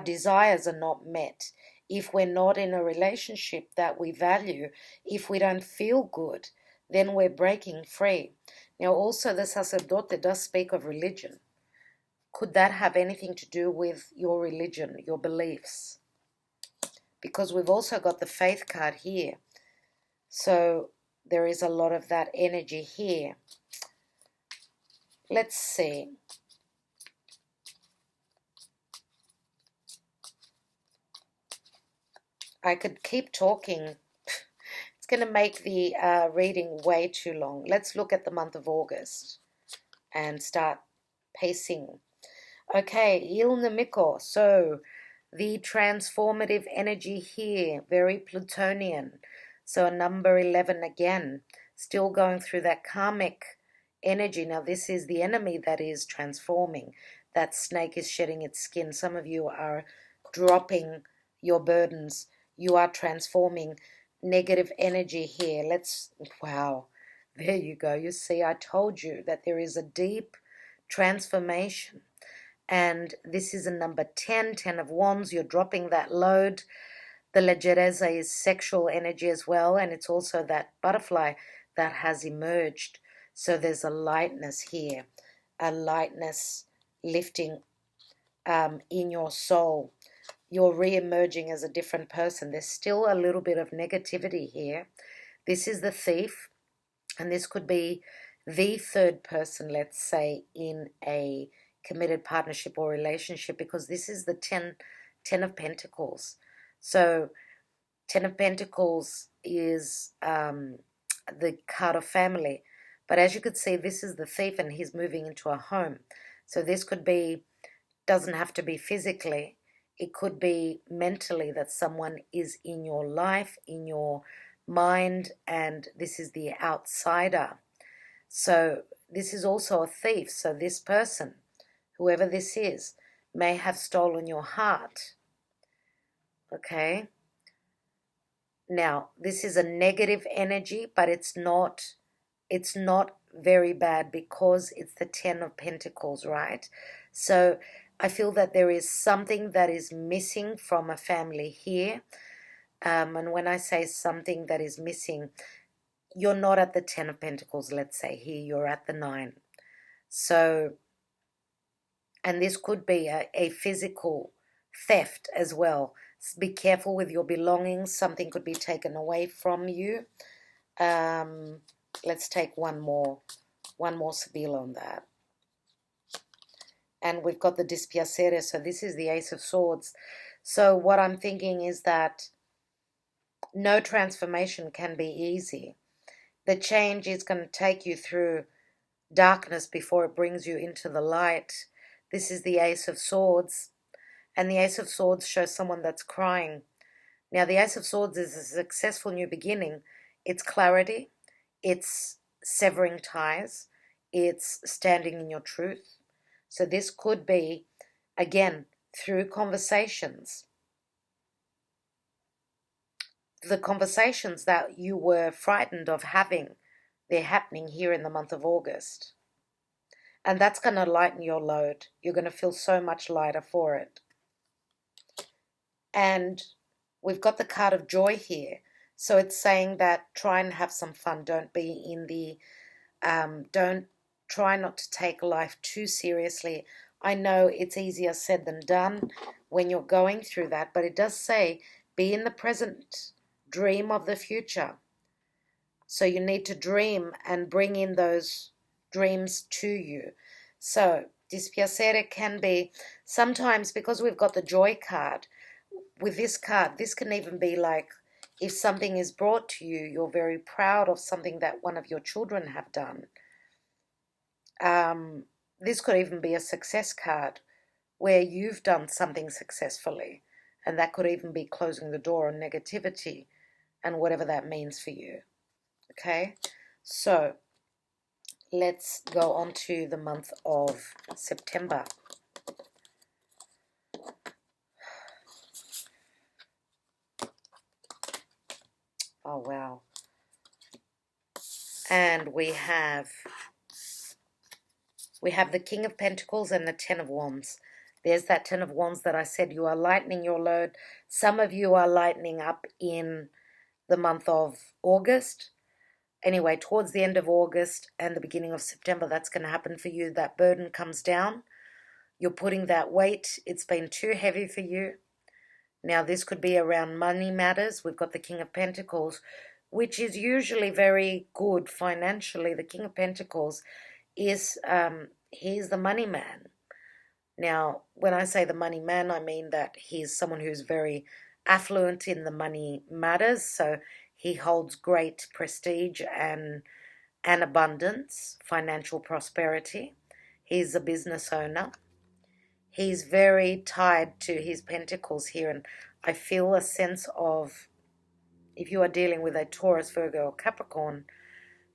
desires are not met, if we're not in a relationship that we value, if we don't feel good, then we're breaking free. Now also the Sacerdote does speak of religion. Could that have anything to do with your religion, your beliefs? Because we've also got the faith card here. So there is a lot of that energy here. Let's see. I could keep talking. It's going to make the reading way too long. Let's look at the month of August and start pacing. Okay, Il Nemico. So the transformative energy here, very Plutonian. So a number 11 again, still going through that karmic energy. Now this is the enemy that is transforming. That snake is shedding its skin. Some of you are dropping your burdens. You are transforming negative energy here. Wow, there you go. You see, I told you that there is a deep transformation. And this is a number 10, 10 of Wands. You're dropping that load. The legereza is sexual energy as well, and it's also that butterfly that has emerged. So there's a lightness here, a lightness lifting in your soul. You're re-emerging as a different person. There's still a little bit of negativity here. This is the Thief, and this could be the third person, let's say, in a committed partnership or relationship, because this is the 10 of Pentacles. So 10 of Pentacles is the card of family. But as you could see, this is the Thief, and he's moving into a home. So this could be, doesn't have to be physically. It could be mentally, that someone is in your life, in your mind, and this is the outsider. So this is also a thief. So this person, whoever this is, may have stolen your heart. Okay? Now, this is a negative energy, but it's not very bad because it's the 10 of Pentacles, right? So I feel that there is something that is missing from a family here. And when I say something that is missing, you're not at the 10 of Pentacles, let's say. Here you're at the 9. So, and this could be a physical theft as well. Be careful with your belongings. Something could be taken away from you. Let's take one more Sibilla on that. And we've got the Dispiacere, so this is the Ace of Swords. So what I'm thinking is that no transformation can be easy. The change is going to take you through darkness before it brings you into the light. This is the Ace of Swords. And the Ace of Swords shows someone that's crying. Now, the Ace of Swords is a successful new beginning. It's clarity. It's severing ties. It's standing in your truth. So this could be, again, through conversations. The conversations that you were frightened of having, they're happening here in the month of August. And that's going to lighten your load. You're going to feel so much lighter for it. And we've got the card of joy here. So it's saying that try and have some fun. Don't be in the, don't try not to take life too seriously. I know it's easier said than done when you're going through that, but it does say be in the present, dream of the future. So you need to dream and bring in those dreams to you. So Dispiacere can be, sometimes because we've got the joy card, with this card, this can even be like if something is brought to you, you're very proud of something that one of your children have done. This could even be a success card where you've done something successfully, and that could even be closing the door on negativity and whatever that means for you. Okay, so let's go on to the month of September. Oh, wow. And we have the King of Pentacles and the 10 of Wands. There's that 10 of Wands that I said you are lightening your load. Some of you are lightening up in the month of August. Anyway, towards the end of August and the beginning of September, that's going to happen for you. That burden comes down. You're putting that weight. It's been too heavy for you. Now, this could be around money matters. We've got the King of Pentacles, which is usually very good financially. The King of Pentacles is, he's the money man. Now, when I say the money man, I mean that he's someone who's very affluent in the money matters. So he holds great prestige and abundance, financial prosperity. He's a business owner. He's very tied to his pentacles here, and I feel a sense of, if you are dealing with a Taurus, Virgo, or Capricorn,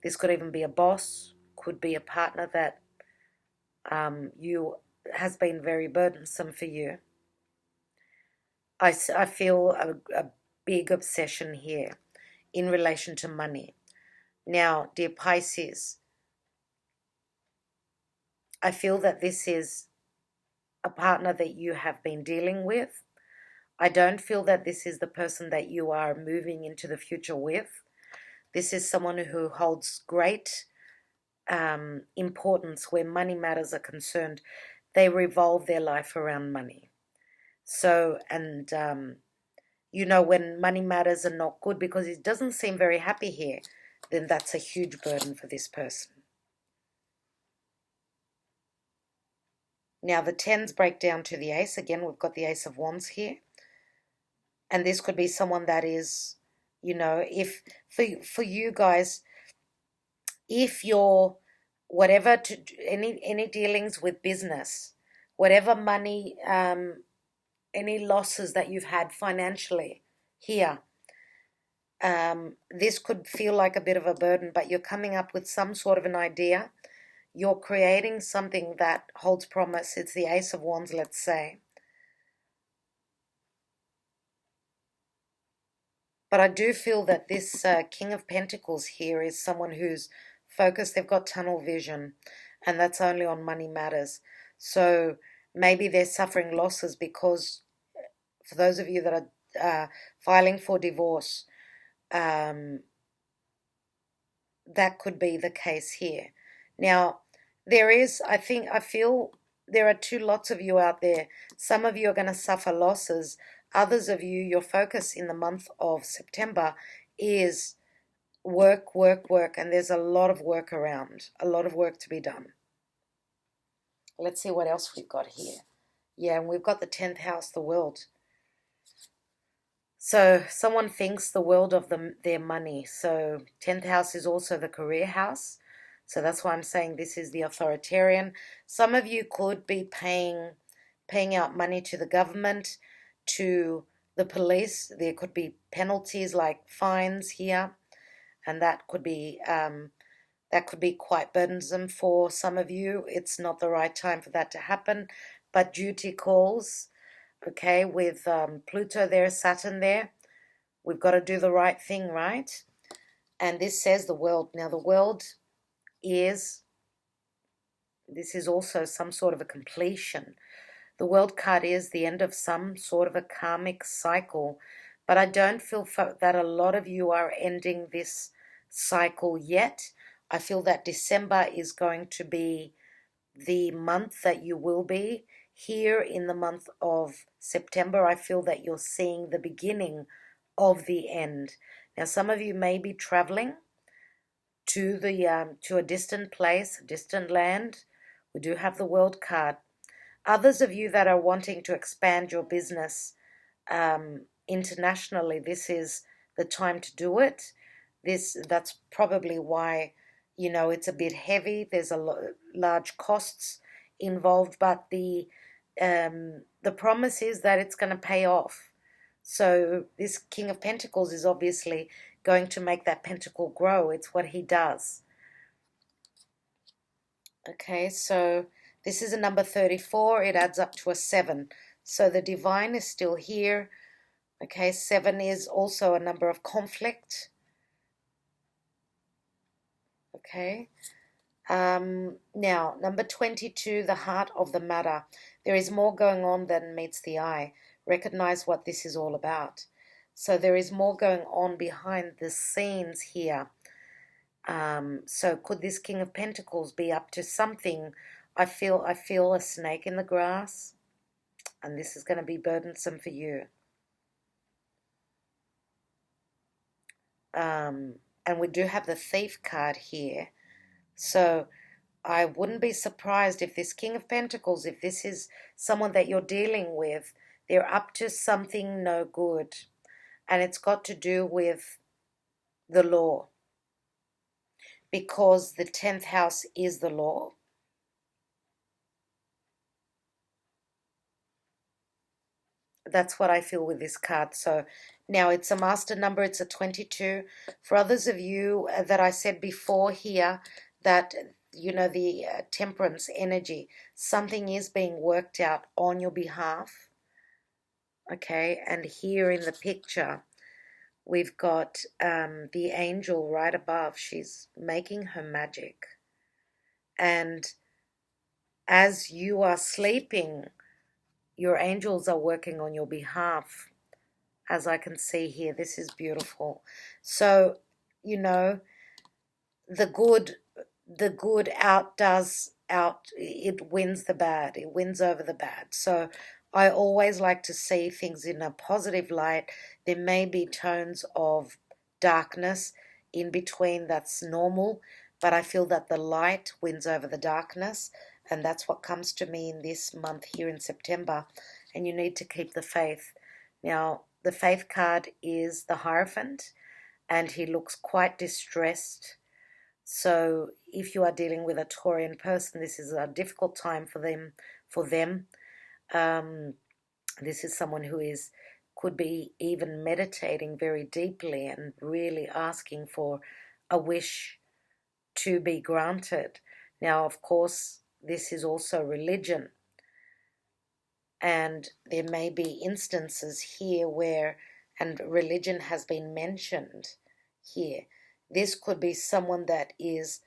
this could even be a boss, could be a partner that has been very burdensome for you. I feel a big obsession here in relation to money. Now, dear Pisces, I feel that this is a partner that you have been dealing with. I don't feel that this is the person that you are moving into the future with. This is someone who holds great importance where money matters are concerned. They revolve their life around money. So, and when money matters are not good because it doesn't seem very happy here, then that's a huge burden for this person. Now the tens break down to the ace. Again, we've got the Ace of Wands here. And this could be someone that is, if for you guys, if you're whatever to any dealings with business, whatever money, any losses that you've had financially here, this could feel like a bit of a burden, but you're coming up with some sort of an idea. You're creating something that holds promise. It's the Ace of Wands, let's say. But I do feel that this King of Pentacles here is someone who's focused. They've got tunnel vision, and that's only on money matters. So maybe they're suffering losses because, for those of you that are filing for divorce, that could be the case here. Now, I feel there are two lots of you out there. Some of you are going to suffer losses. Others of you, your focus in the month of September is work, work, work, and there's a lot of work around, a lot of work to be done. Let's see what else we've got here. Yeah, and we've got the 10th house, the world. So someone thinks the world of their money. So 10th house is also the career house. So that's why I'm saying this is the authoritarian. Some of you could be paying out money to the government, to the police. There could be penalties like fines here, and that could be quite burdensome for some of you. It's not the right time for that to happen, but duty calls. Okay, with Pluto there, Saturn there, we've got to do the right thing, right? And this says the world. Now the world this is also some sort of a completion. The world card is the end of some sort of a karmic cycle, but I don't feel that a lot of you are ending this cycle yet. I feel that December is going to be the month that you will be. Here in the month of September, I feel that you're seeing the beginning of the end. Now, some of you may be traveling to a distant place, a distant land. We do have the world card. Others of you that are wanting to expand your business internationally, this is the time to do it. That's probably why, it's a bit heavy. There's large costs involved, but the promise is that it's going to pay off. So this King of Pentacles is obviously going to make that pentacle grow. It's what he does. Okay, so this is a number 34. It adds up to a 7. So the divine is still here. Okay, 7 is also a number of conflict. Okay. Now, number 22, the heart of the matter. There is more going on than meets the eye. Recognize what this is all about. So there is more going on behind the scenes here. So could this King of Pentacles be up to something? I feel a snake in the grass, and this is going to be burdensome for you. And we do have the Thief card here. So I wouldn't be surprised if this King of Pentacles, if this is someone that you're dealing with, they're up to something no good. And it's got to do with the law. Because the 10th house is the law. That's what I feel with this card. So now it's a master number. It's a 22. For others of you that I said before here that, the temperance energy, something is being worked out on your behalf. Okay, and here in the picture, we've got the angel right above. She's making her magic. And as you are sleeping, your angels are working on your behalf, as I can see here. This is beautiful. So, you know, the good it wins the bad. It wins over the bad. So I always like to see things in a positive light. There may be tones of darkness in between, that's normal, but I feel that the light wins over the darkness, and that's what comes to me in this month here in September. And you need to keep the faith. Now, the faith card is the Hierophant, and he looks quite distressed. So if you are dealing with a Taurian person, this is a difficult time for them. This is someone who could be even meditating very deeply and really asking for a wish to be granted. Now, of course, this is also religion. And there may be instances here where, and religion has been mentioned here. This could be someone that is,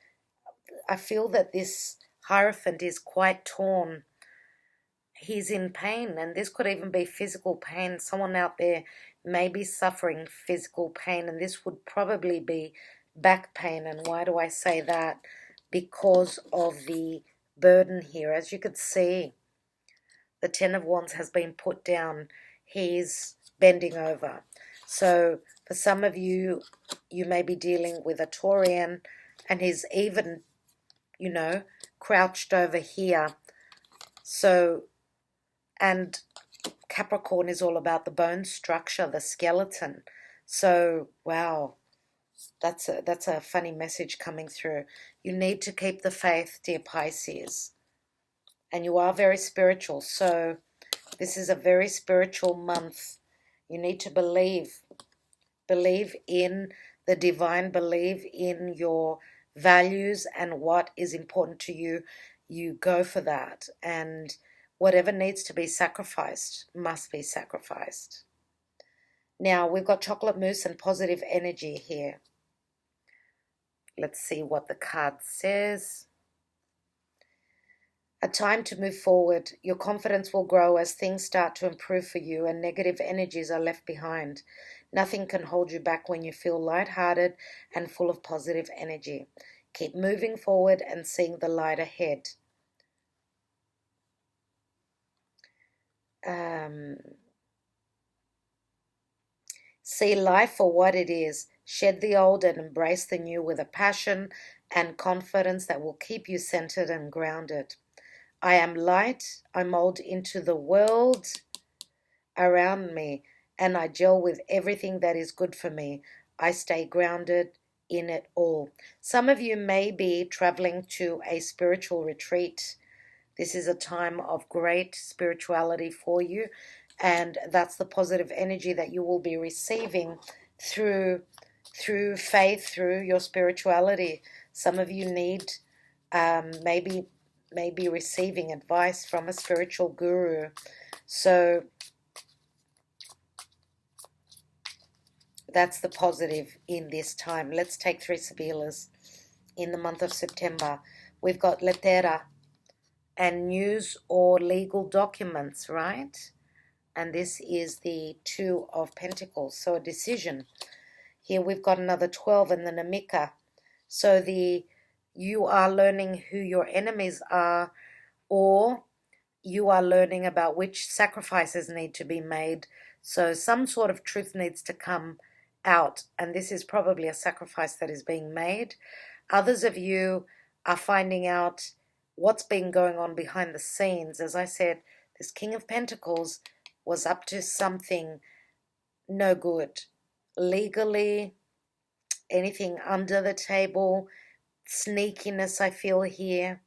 I feel that this Hierophant is quite torn. He's in pain, and this could even be physical pain. Someone out there may be suffering physical pain, and this would probably be back pain. And why do I say that? Because of the burden here. As you could see, the Ten of Wands has been put down. He's bending over. So for some of you, you may be dealing with a Taurian, and he's even, crouched over here. So, and Capricorn is all about the bone structure, the skeleton. So, wow, that's a funny message coming through. You need to keep the faith, dear Pisces. And you are very spiritual. So this is a very spiritual month. You need to believe. Believe in the divine. Believe in your values and what is important to you. You go for that. And whatever needs to be sacrificed must be sacrificed. Now, we've got chocolate mousse and positive energy here. Let's see what the card says. A time to move forward. Your confidence will grow as things start to improve for you and negative energies are left behind. Nothing can hold you back when you feel lighthearted and full of positive energy. Keep moving forward and seeing the light ahead. See life for what it is. Shed the old and embrace the new with a passion and confidence that will keep you centered and grounded. I am light. I mold into the world around me, and I gel with everything that is good for me. I stay grounded in it all. Some of you may be traveling to a spiritual retreat. This is a time of great spirituality for you, and that's the positive energy that you will be receiving through faith, through your spirituality. Some of you need maybe receiving advice from a spiritual guru. So that's the positive in this time. Let's take 3 Sibillas in the month of September. We've got lettera and news or legal documents, right? And this is the 2 of Pentacles, so a decision. Here we've got another 12 and the Namica. So you are learning who your enemies are, or you are learning about which sacrifices need to be made. So some sort of truth needs to come out, and this is probably a sacrifice that is being made. Others of you are finding out what's been going on behind the scenes. As I said, this King of Pentacles was up to something no good. Legally, anything under the table, sneakiness I feel here.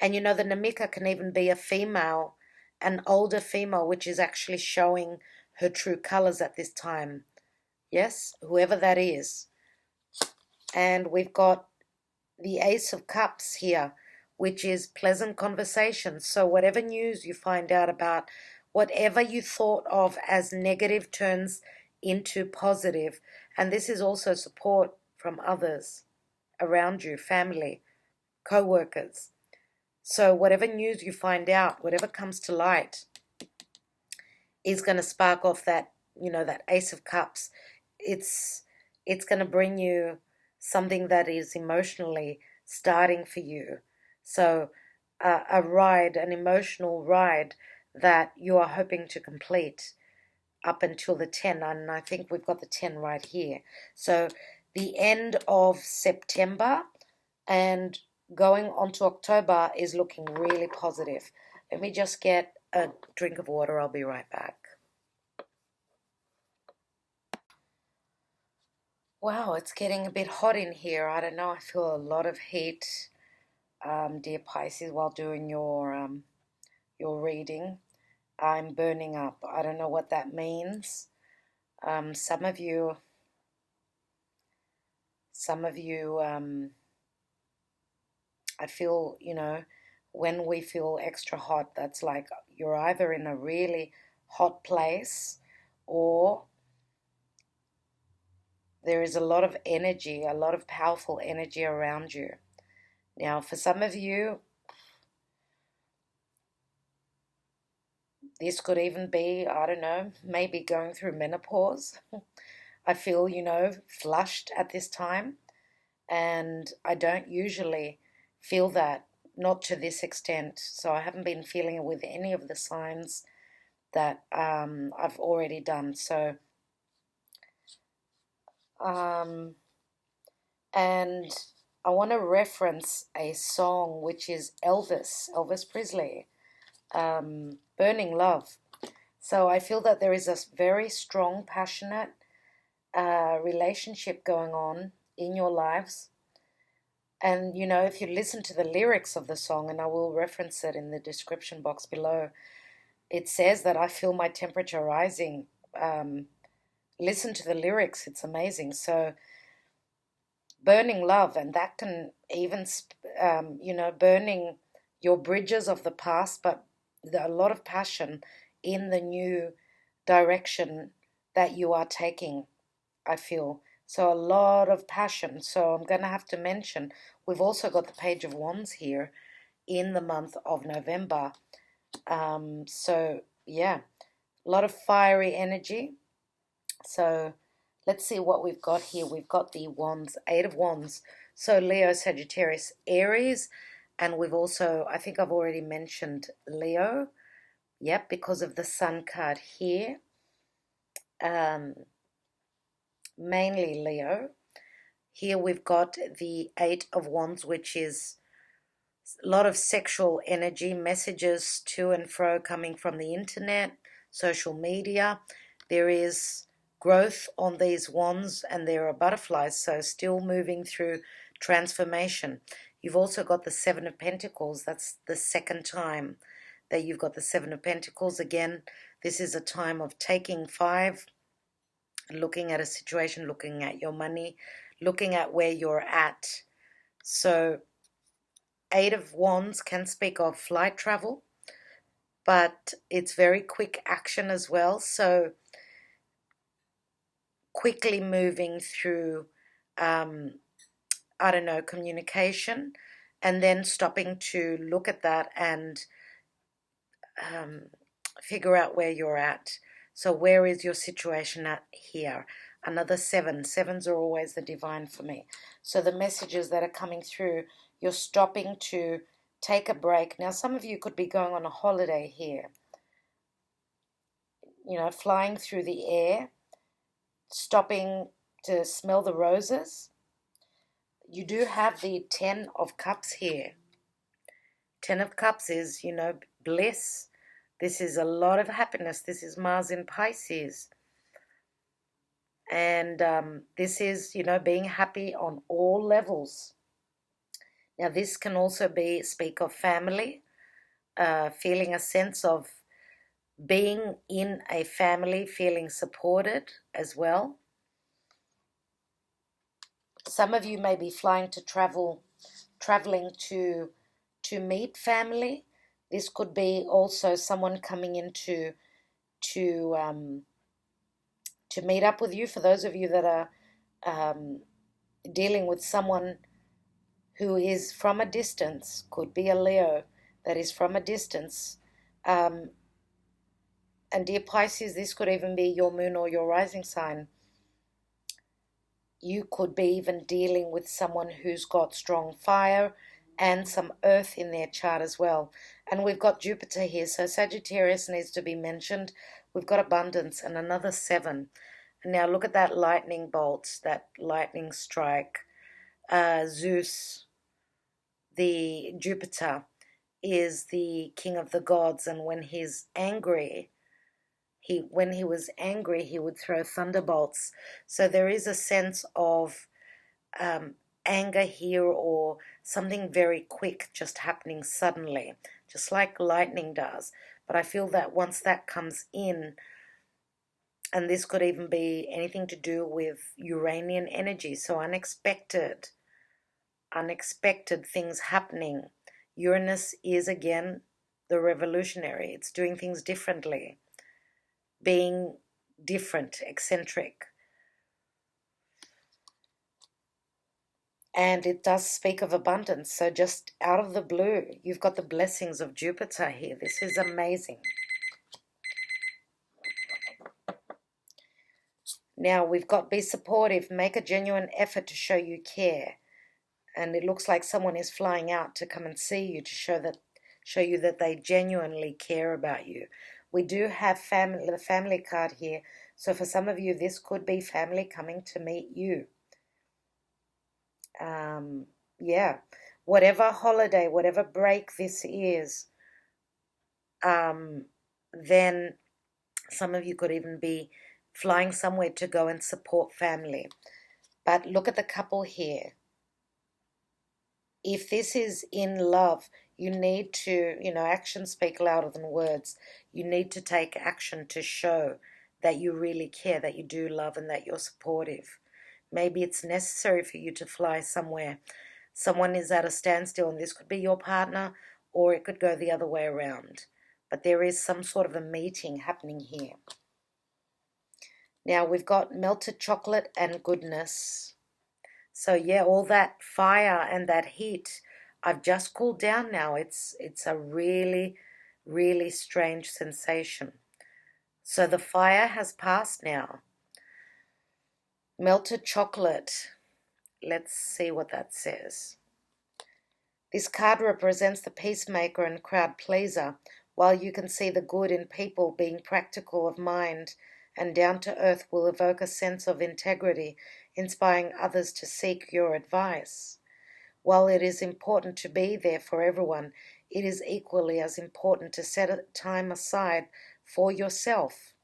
And the Namica can even be a female, an older female, which is actually showing her true colors at this time. Yes, whoever that is. And we've got the Ace of Cups here, which is pleasant conversation. So whatever news you find out about, whatever you thought of as negative turns into positive. And this is also support from others around you, family, co-workers. So whatever news you find out, whatever comes to light, is going to spark off that, that Ace of Cups. It's going to bring you something that is emotionally starting for you. So a ride, an emotional ride that you are hoping to complete up until the 10, and I think we've got the 10 right here. So the end of September and going on to October is looking really positive. Let me just get a drink of water. I'll be right back. Wow, it's getting a bit hot in here. I don't know. I feel a lot of heat, dear Pisces, while doing your reading. I'm burning up. I don't know what that means. Some of you, I feel, when we feel extra hot, that's like you're either in a really hot place or there is a lot of energy, a lot of powerful energy around you. Now, for some of you, this could even be, I don't know, maybe going through menopause. I feel, flushed at this time, and I don't usually feel that, not to this extent. So I haven't been feeling it with any of the signs that I've already done. So, and I want to reference a song which is Elvis Presley, Burning Love. So I feel that there is a very strong, passionate relationship going on in your lives. And, if you listen to the lyrics of the song, and I will reference it in the description box below, it says that I feel my temperature rising. Listen to the lyrics, it's amazing. So, burning love, and that can even, burning your bridges of the past, but a lot of passion in the new direction that you are taking, I feel. So a lot of passion. So I'm going to have to mention, we've also got the Page of Wands here in the month of November. So yeah, a lot of fiery energy. So let's see what we've got here. We've got the Wands, Eight of Wands. So Leo, Sagittarius, Aries. And we've also, I think I've already mentioned Leo. Yep, because of the Sun card here. Mainly Leo. Here we've got the Eight of Wands, which is a lot of sexual energy, messages to and fro coming from the internet, social media. There is growth on these wands, and there are butterflies, so still moving through transformation. You've also got the Seven of Pentacles. That's the second time that you've got the Seven of Pentacles. Again, this is a time of taking five, looking at a situation, looking at your money, looking at where you're at. So Eight of Wands can speak of flight travel, but it's very quick action as well. So quickly moving through, communication, and then stopping to look at that and figure out where you're at. So where is your situation at here? Another seven. Sevens are always the divine for me. So the messages that are coming through, you're stopping to take a break. Now, some of you could be going on a holiday here. Flying through the air, stopping to smell the roses. You do have the Ten of Cups here. Ten of Cups is, bliss. This is a lot of happiness. This is Mars in Pisces. And this is, being happy on all levels. Now, this can also speak of family, feeling a sense of being in a family, feeling supported as well. Some of you may be traveling to meet family. This could be also someone coming in to meet up with you. For those of you that are dealing with someone who is from a distance, could be a Leo, that is from a distance. And dear Pisces, this could even be your moon or your rising sign. You could be even dealing with someone who's got strong fire and some earth in their chart as well. And we've got Jupiter here, so Sagittarius needs to be mentioned. We've got abundance and another 7. And now look at that lightning bolt, that lightning strike. Zeus, the Jupiter, is the king of the gods, and when he's angry, when he was angry, he would throw thunderbolts. So there is a sense of anger here, or something very quick just happening suddenly, just like lightning does. But I feel that once that comes in, and this could even be anything to do with Uranian energy, so unexpected things happening. Uranus is again the revolutionary. It's doing things differently, being different, eccentric. And it does speak of abundance. So just out of the blue, you've got the blessings of Jupiter here. This is amazing. Now we've got be supportive, make a genuine effort to show you care. And it looks like someone is flying out to come and see you, to show you that they genuinely care about you. We do have the family card here. So for some of you, this could be family coming to meet you. Yeah, whatever holiday, whatever break this is, then some of you could even be flying somewhere to go and support family. But look at the couple here. If this is in love, you need to, actions speak louder than words. You need to take action to show that you really care, that you do love, and that you're supportive. Maybe it's necessary for you to fly somewhere. Someone is at a standstill, and this could be your partner, or it could go the other way around. But there is some sort of a meeting happening here. Now we've got melted chocolate and goodness. So yeah, all that fire and that heat, I've just cooled down now. It's a really, really strange sensation. So the fire has passed now. Melted chocolate. Let's see what that says. This card represents the peacemaker and crowd pleaser. While you can see the good in people, being practical of mind and down to earth will evoke a sense of integrity, inspiring others to seek your advice. While it is important to be there for everyone, it is equally as important to set a time aside for yourself.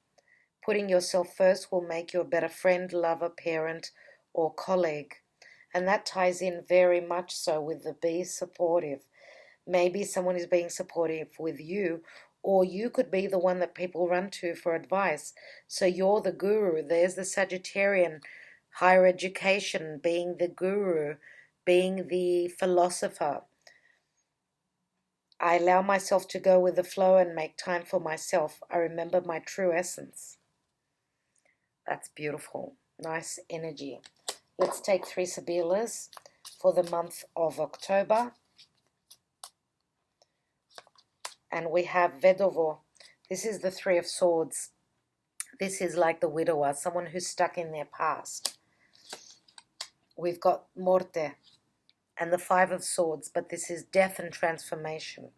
Putting yourself first will make you a better friend, lover, parent, or colleague. And that ties in very much so with the be supportive. Maybe someone is being supportive with you, or you could be the one that people run to for advice. So you're the guru. There's the Sagittarian, higher education, being the guru, being the philosopher. I allow myself to go with the flow and make time for myself. I remember my true essence. That's beautiful. Nice energy. Let's take 3 Sibillas for the month of October. And we have Vedovo. This is the 3 of Swords. This is like the widower, someone who's stuck in their past. We've got Morte and the 5 of Swords, but this is death and transformation.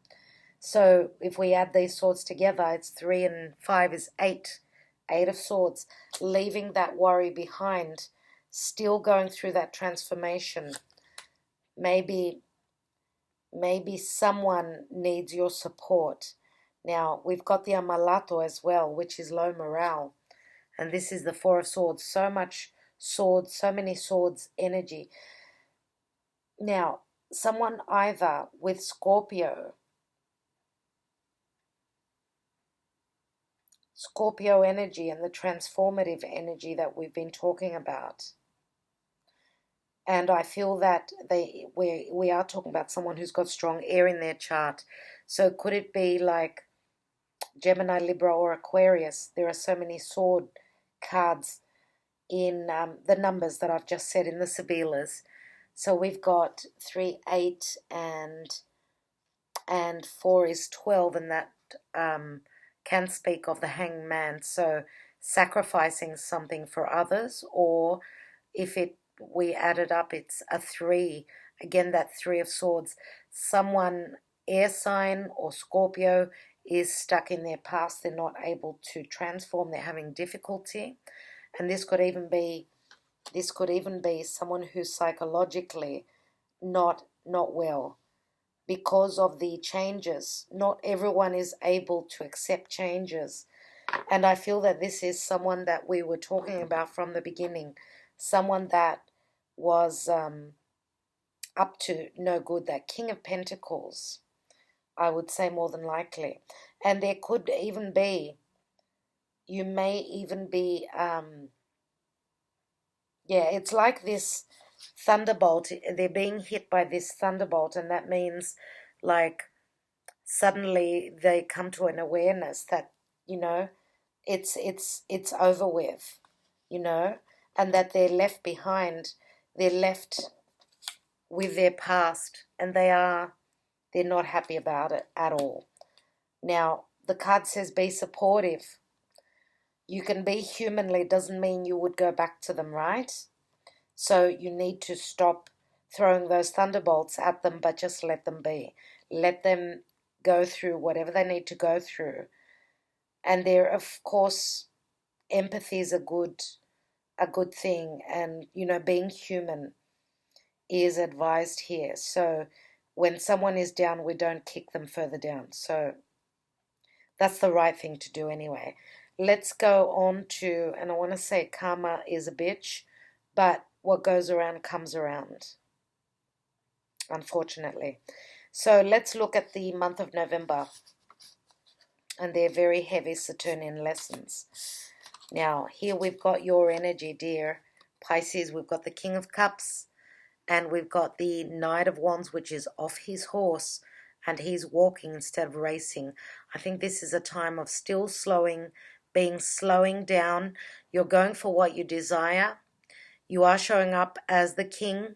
So if we add these swords together, it's 3 and 5 is 8. 8 of Swords, leaving that worry behind, still going through that transformation. Maybe someone needs your support. Now, we've got the Amalato as well, which is low morale. And this is the 4 of Swords. So much swords, so many swords energy. Now, someone either with Scorpio energy and the transformative energy that we've been talking about. And I feel that we are talking about someone who's got strong air in their chart. So could it be like Gemini, Libra, or Aquarius? There are so many sword cards in the numbers that I've just said in the Sibillas. So we've got 3, 8, and and 4 is 12, and that can speak of the hanged man. So sacrificing something for others, or if we add it up, it's a 3. Again, that 3 of swords. Someone, air sign or Scorpio, is stuck in their past. They're not able to transform. They're having difficulty. And this could even be someone who's psychologically not well because of the changes. Not everyone is able to accept changes. And I feel that this is someone that we were talking about from the beginning. Someone that was up to no good, that King of Pentacles, I would say more than likely. And there could even be, you may even be, it's like this thunderbolt. They're being hit by this thunderbolt, and that means like suddenly they come to an awareness that, it's over with, and that they're left behind. They're left with their past, and they're not happy about it at all. Now, the card says be supportive. You can be humanly, doesn't mean you would go back to them, right? So you need to stop throwing those thunderbolts at them, but just let them be. Let them go through whatever they need to go through. And there, of course, empathy is a good thing, and being human is advised here. So when someone is down, we don't kick them further down. So that's the right thing to do anyway. Let's go on to, and I want to say karma is a bitch, but what goes around comes around, unfortunately. So let's look at the month of November and their very heavy Saturnian lessons. Now, here we've got your energy, dear Pisces. We've got the King of Cups, and we've got the Knight of Wands, which is off his horse, and he's walking instead of racing. I think this is a time of still slowing down. You're going for what you desire. You are showing up as the king.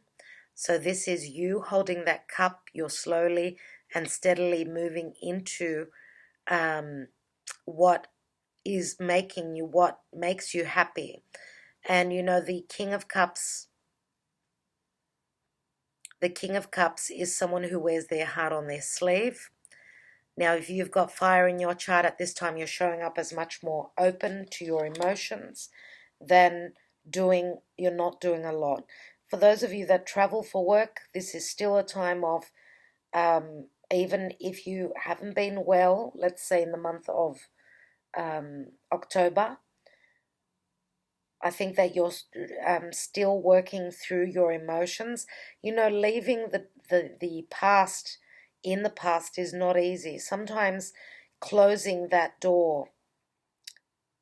So this is you holding that cup. You're slowly and steadily moving into what makes you happy. And the King of Cups is someone who wears their heart on their sleeve. Now, if you've got fire in your chart at this time, you're showing up as much more open to your emotions than you're not doing a lot. For those of you that travel for work, this is still a time of, even if you haven't been well, let's say in the month of October, I think that you're still working through your emotions. Leaving the past in the past is not easy. Sometimes closing that door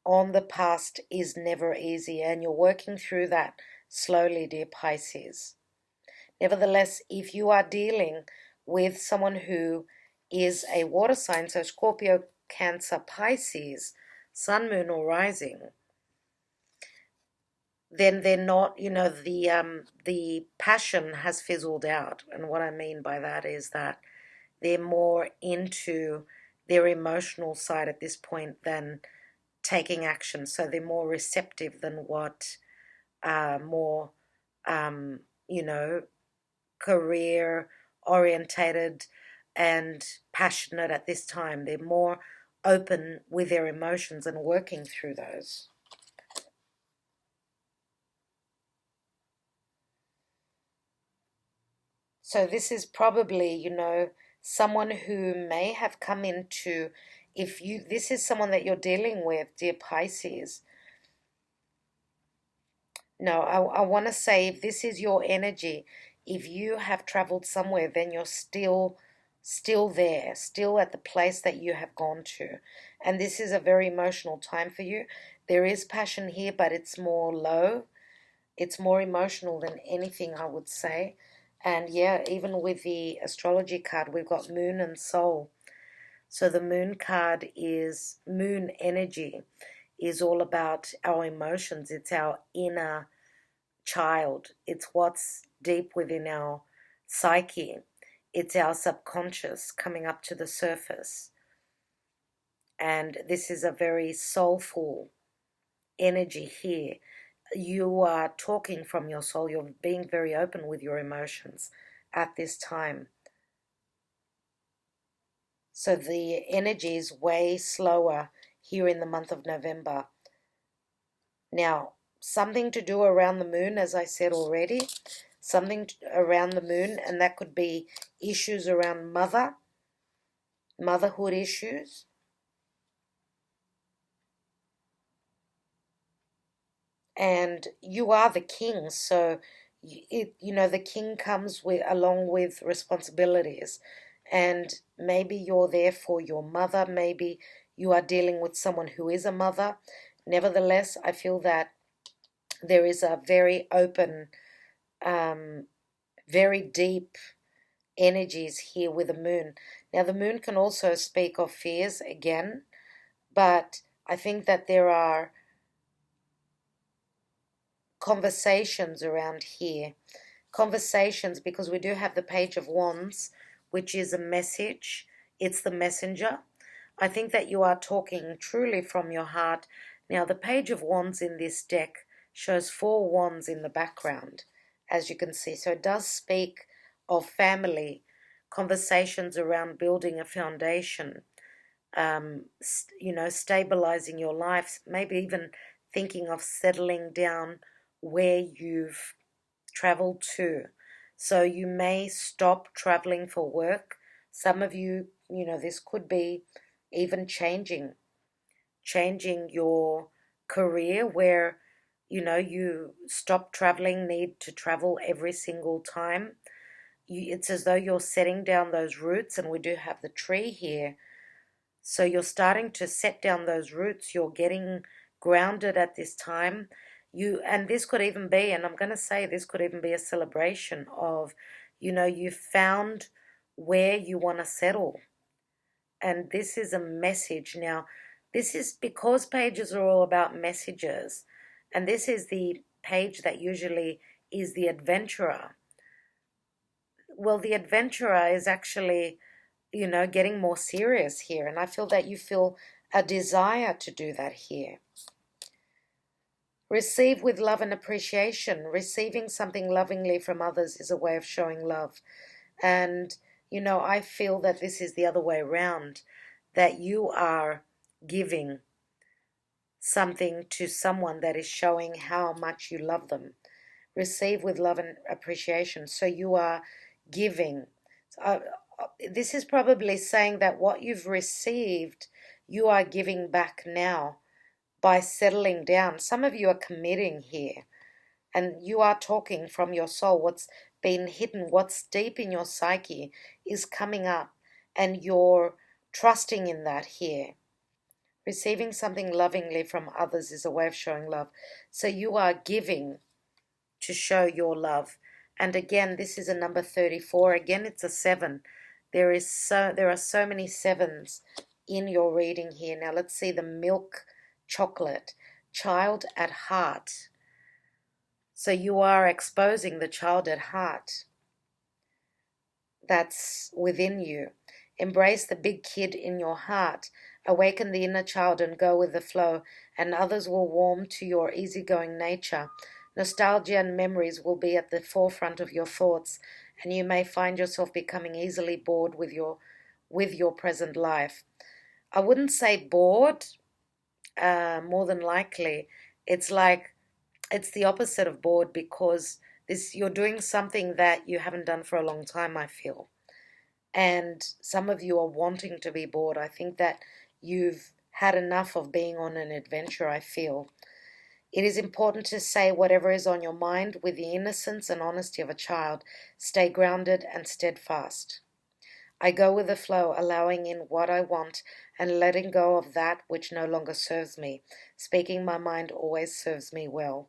on the past is never easy, and you're working through that slowly, dear Pisces. Nevertheless, if you are dealing with someone who is a water sign, so Scorpio, Cancer, Pisces, Sun, Moon, or Rising, then they're not, the passion has fizzled out. And what I mean by that is that they're more into their emotional side at this point than taking action. So they're more receptive than what more, career orientated and passionate at this time. They're more open with their emotions and working through those. So this is probably, someone who may have come into, this is someone that you're dealing with, dear Pisces. No, I want to say, if this is your energy, if you have traveled somewhere, then you're still there, still at the place that you have gone to. And this is a very emotional time for you. There is passion here, but it's more low. It's more emotional than anything, I would say. And yeah, even with the astrology card, we've got moon and soul. So the moon card is moon energy, is all about our emotions. It's our inner child. It's what's deep within our psyche. It's our subconscious coming up to the surface. And this is a very soulful energy here. You are talking from your soul. You're being very open with your emotions at this time. So the energy is way slower here in the month of November. Now, something to do around the moon, as I said already, something around the moon, and that could be issues around motherhood issues. And you are the king, so the king comes along with responsibilities, and maybe you're there for your mother, maybe you are dealing with someone who is a mother. Nevertheless, I feel that there is a very open, very deep energies here with the moon. Now, the moon can also speak of fears again, but I think that there are conversations around here. Conversations, because we do have the Page of Wands, which is a message. It's the messenger. I think that you are talking truly from your heart. Now, the Page of Wands in this deck shows 4 wands in the background, as you can see. So it does speak of family, conversations around building a foundation, stabilizing your life, maybe even thinking of settling down where you've traveled to. So you may stop traveling for work. Some of you, this could be even changing your career where, you stop traveling, need to travel every single time. It's as though you're setting down those roots, and we do have the tree here. So you're starting to set down those roots. You're getting grounded at this time. And this could even be, and I'm going to say this could even be a celebration of, you found where you want to settle. And this is a message. Now, this is because pages are all about messages. And this is the page that usually is the adventurer. Well, the adventurer is actually, getting more serious here. And I feel that you feel a desire to do that here. Receive with love and appreciation. Receiving something lovingly from others is a way of showing love. And, I feel that this is the other way around, that you are giving something to someone that is showing how much you love them. Receive with love and appreciation. So you are giving. This is probably saying that what you've received, you are giving back now by settling down. Some of you are committing here, and you are talking from your soul. What's been hidden, what's deep in your psyche is coming up, and you're trusting in that here. Receiving something lovingly from others is a way of showing love. So you are giving to show your love. And again, this is a number 34. Again, it's a 7. There are so many 7s in your reading here. Now let's see the milk chocolate. Child at heart. So you are exposing the child at heart that's within you. Embrace the big kid in your heart. Awaken the inner child and go with the flow, and others will warm to your easygoing nature. Nostalgia and memories will be at the forefront of your thoughts, and you may find yourself becoming easily bored with your present life. I wouldn't say bored, more than likely. It's the opposite of bored, because you're doing something that you haven't done for a long time, I feel. And some of you are wanting to be bored. I think that you've had enough of being on an adventure, I feel. It is important to say whatever is on your mind with the innocence and honesty of a child. Stay grounded and steadfast. I go with the flow, allowing in what I want and letting go of that which no longer serves me. Speaking my mind always serves me well.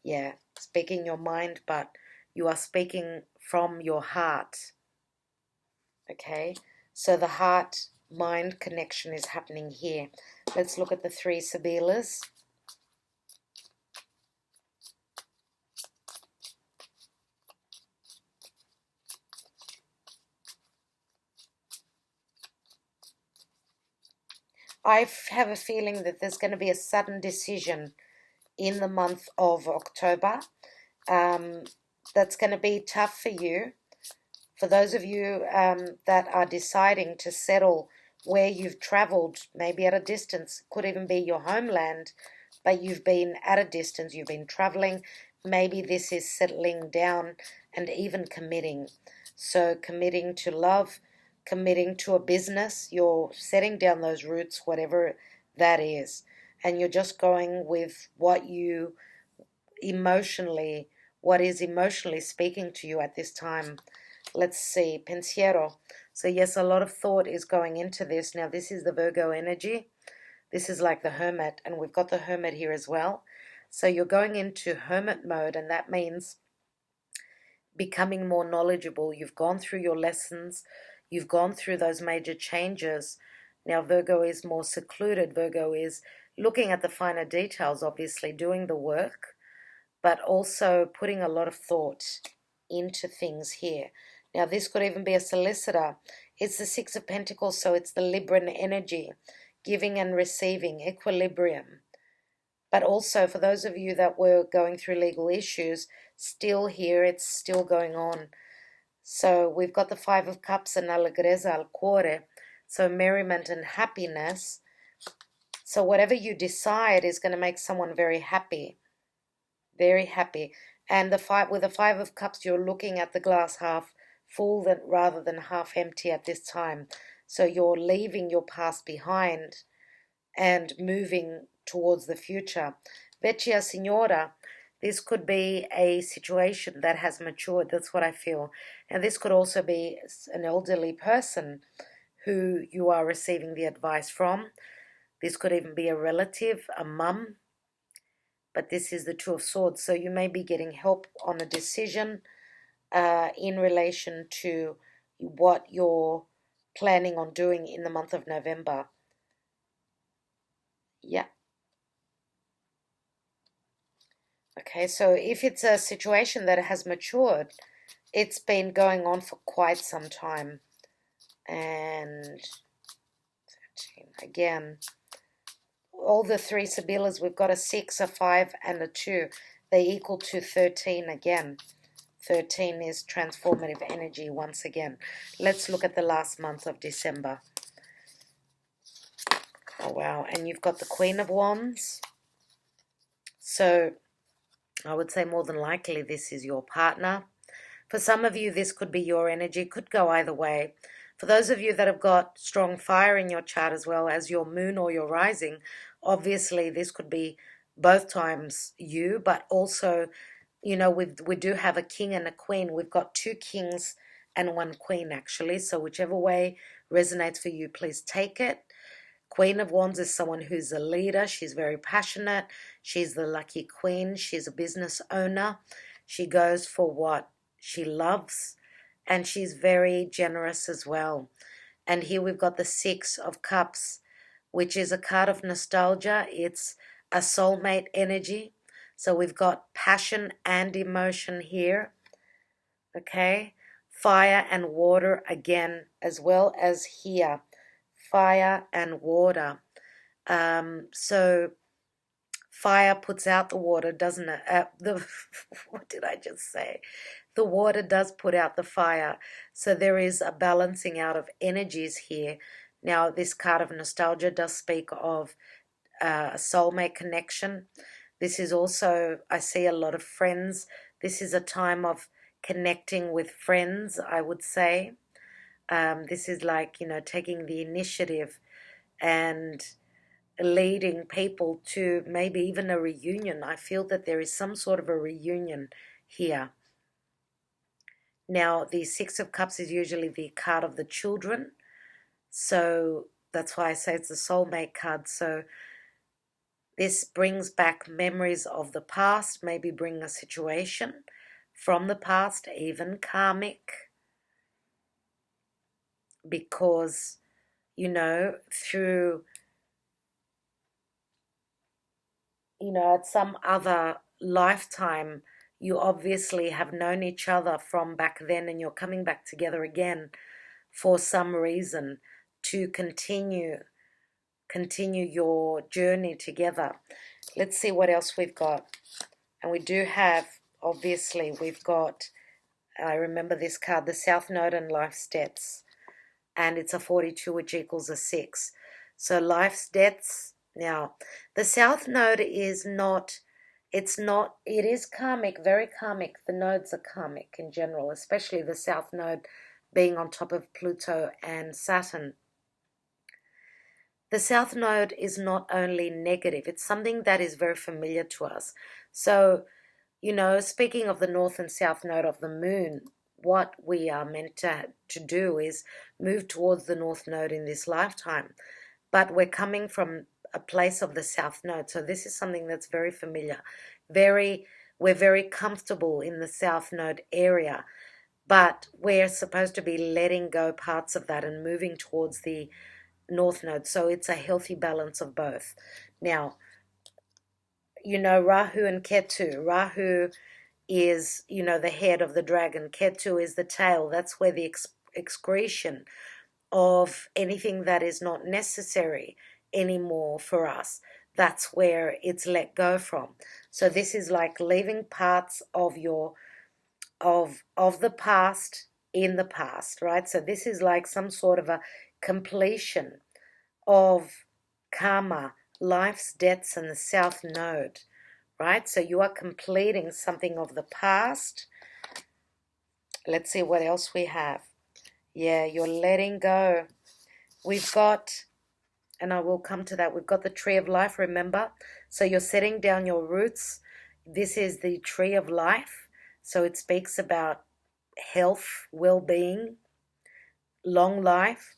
Yeah, speaking your mind, but you are speaking from your heart. Okay, so the heart-mind connection is happening here. Let's look at the 3 Sibillas. I have a feeling that there's going to be a sudden decision in the month of October. That's going to be tough for you. For those of you that are deciding to settle where you've traveled, maybe at a distance, could even be your homeland, but you've been at a distance, you've been traveling, maybe this is settling down and even committing. So committing to love, committing to a business, you're setting down those roots, whatever that is, and you're just going with what is emotionally speaking to you at this time. Let's see, pensiero. So yes, a lot of thought is going into this. Now this is the Virgo energy. This is like the hermit, and we've got the hermit here as well. So you're going into hermit mode, and that means becoming more knowledgeable. You've gone through your lessons. You've gone through those major changes. Now Virgo is more secluded. Virgo is looking at the finer details, obviously doing the work, but also putting a lot of thought into things here. Now this could even be a solicitor. It's the Six of Pentacles, so it's the Libran energy, giving and receiving, equilibrium. But also for those of you that were going through legal issues, still here, it's still going on. So we've got the Five of Cups and Allegrezza al cuore, so merriment and happiness. So whatever you decide is going to make someone very happy. Very happy. And with the Five of Cups, you're looking at the glass half full rather than half empty at this time. So you're leaving your past behind and moving towards the future. Vecchia Signora, this could be a situation that has matured. That's what I feel. And this could also be an elderly person who you are receiving the advice from. This could even be a relative, a mum. But this is the Two of Swords. So you may be getting help on a decision in relation to what you're planning on doing in the month of November. Yeah. Okay, so if it's a situation that has matured, it's been going on for quite some time. And 13, again, all the three Sibillas, we've got a 6, a 5, and a 2. They equal to 13 again. 13 is transformative energy once again. Let's look at the last month of December. Oh, wow. And you've got the Queen of Wands. So I would say more than likely this is your partner. For some of you, this could be your energy. Could go either way. For those of you that have got strong fire in your chart as well as your moon or your rising, obviously this could be both times you, but also, you know, we do have a king and a queen. We've got 2 kings and 1 queen, actually. So whichever way resonates for you, please take it. Queen of Wands is someone who's a leader. She's very passionate. She's the lucky queen. She's a business owner. She goes for what she loves. And she's very generous as well. And here we've got the 6 of Cups, which is a card of nostalgia. It's a soulmate energy. So we've got passion and emotion here. Okay. Fire and water again, as well as here. Fire and water. So fire puts out the water, doesn't it? What did I just say? The water does put out the fire. So there is a balancing out of energies here. Now, this card of nostalgia does speak of a soulmate connection. This is also, I see a lot of friends. This is a time of connecting with friends, I would say. This is like, you know, taking the initiative and leading people to maybe even a reunion. I feel that there is some sort of a reunion here. Now, the 6 of Cups is usually the card of the children. So that's why I say it's a soulmate card. So this brings back memories of the past, maybe bring a situation from the past, even karmic. Because, you know, through, you know, at some other lifetime, you obviously have known each other from back then and you're coming back together again for some reason to continue continue your journey together. Let's see what else we've got. And we do have, obviously, we've got, I remember this card, the South Node and Life's Debts. And it's a 42, which equals a 6. So Life's Debts. Now, the South Node is not, it is karmic, very karmic. The nodes are karmic in general, especially the South Node being on top of Pluto and Saturn. The South Node is not only negative, it's something that is very familiar to us. So, speaking of the North and South Node of the Moon, what we are meant to do is move towards the North Node in this lifetime. But we're coming from a place of the South Node, so this is something that's very familiar. We're very comfortable in the South Node area, but we're supposed to be letting go parts of that and moving towards the North Node. So it's a healthy balance of both. Now, Rahu and Ketu. Rahu is, the head of the dragon. Ketu is the tail. That's where the excretion of anything that is not necessary anymore for us. That's where it's let go from. So this is like leaving parts of of the past in the past, right? So this is like some sort of a completion of karma, life's debts, and the South Node, right? So you are completing something of the past. Let's see what else we have. Yeah, you're letting go. We've got, and I will come to that, we've got the tree of life, remember? So you're setting down your roots. This is the tree of life. So it speaks about health, well-being, long life,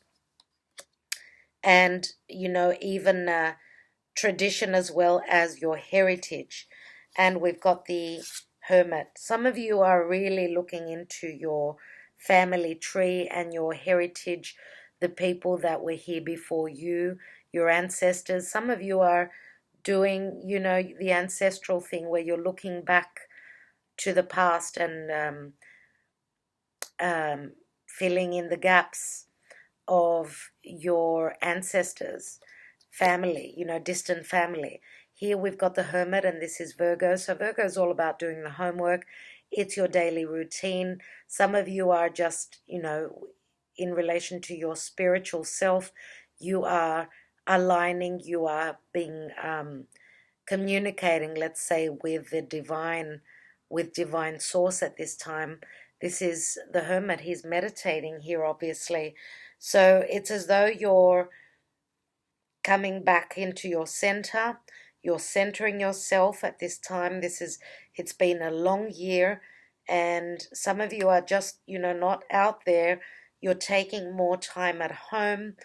and, even tradition as well as your heritage. And we've got the hermit. Some of you are really looking into your family tree and your heritage, the people that were here before you, your ancestors. Some of you are doing, the ancestral thing where you're looking back to the past and filling in the gaps of your ancestors, family, distant family. Here we've got the hermit, and this is Virgo. So Virgo is all about doing the homework. It's your daily routine. Some of you are just, in relation to your spiritual self, you are aligning, you are being communicating, let's say, with the divine source at this time. This is the hermit. He's meditating here, obviously. So it's as though you're coming back into your center. You're centering yourself at this time. It's been a long year, and some of you are just, not out there. You're taking more time at home.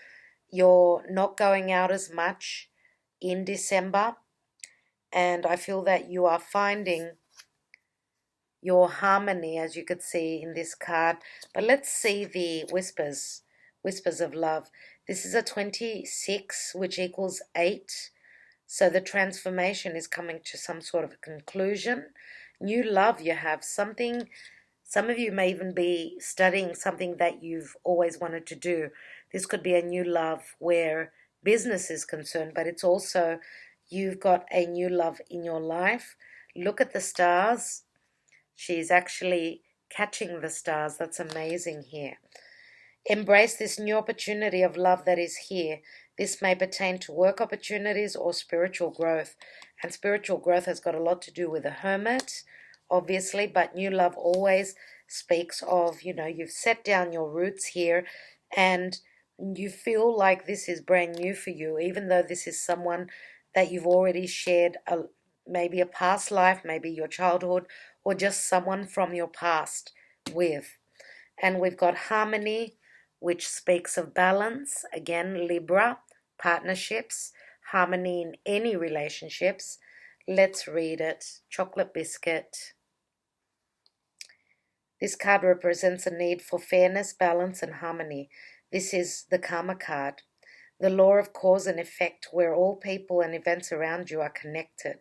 You're not going out as much in December, and I feel that you are finding your harmony, as you could see in this card. But let's see the whispers of love. This is a 26, which equals 8. So the transformation is coming to some sort of a conclusion. New love you have. Something, some of you may even be studying something that you've always wanted to do. This could be a new love where business is concerned, but it's also you've got a new love in your life. Look at the stars. She's actually catching the stars. That's amazing here. Embrace this new opportunity of love that is here. This may pertain to work opportunities or spiritual growth. And spiritual growth has got a lot to do with the hermit, obviously, but new love always speaks of, you've set down your roots here and you feel like this is brand new for you, even though this is someone that you've already shared maybe a past life, maybe your childhood, or just someone from your past with. And we've got harmony, which speaks of balance. Again, Libra, partnerships, harmony in any relationships. Let's read it. Chocolate biscuit. This card represents a need for fairness, balance, and harmony. This is the karma card. The law of cause and effect, where all people and events around you are connected.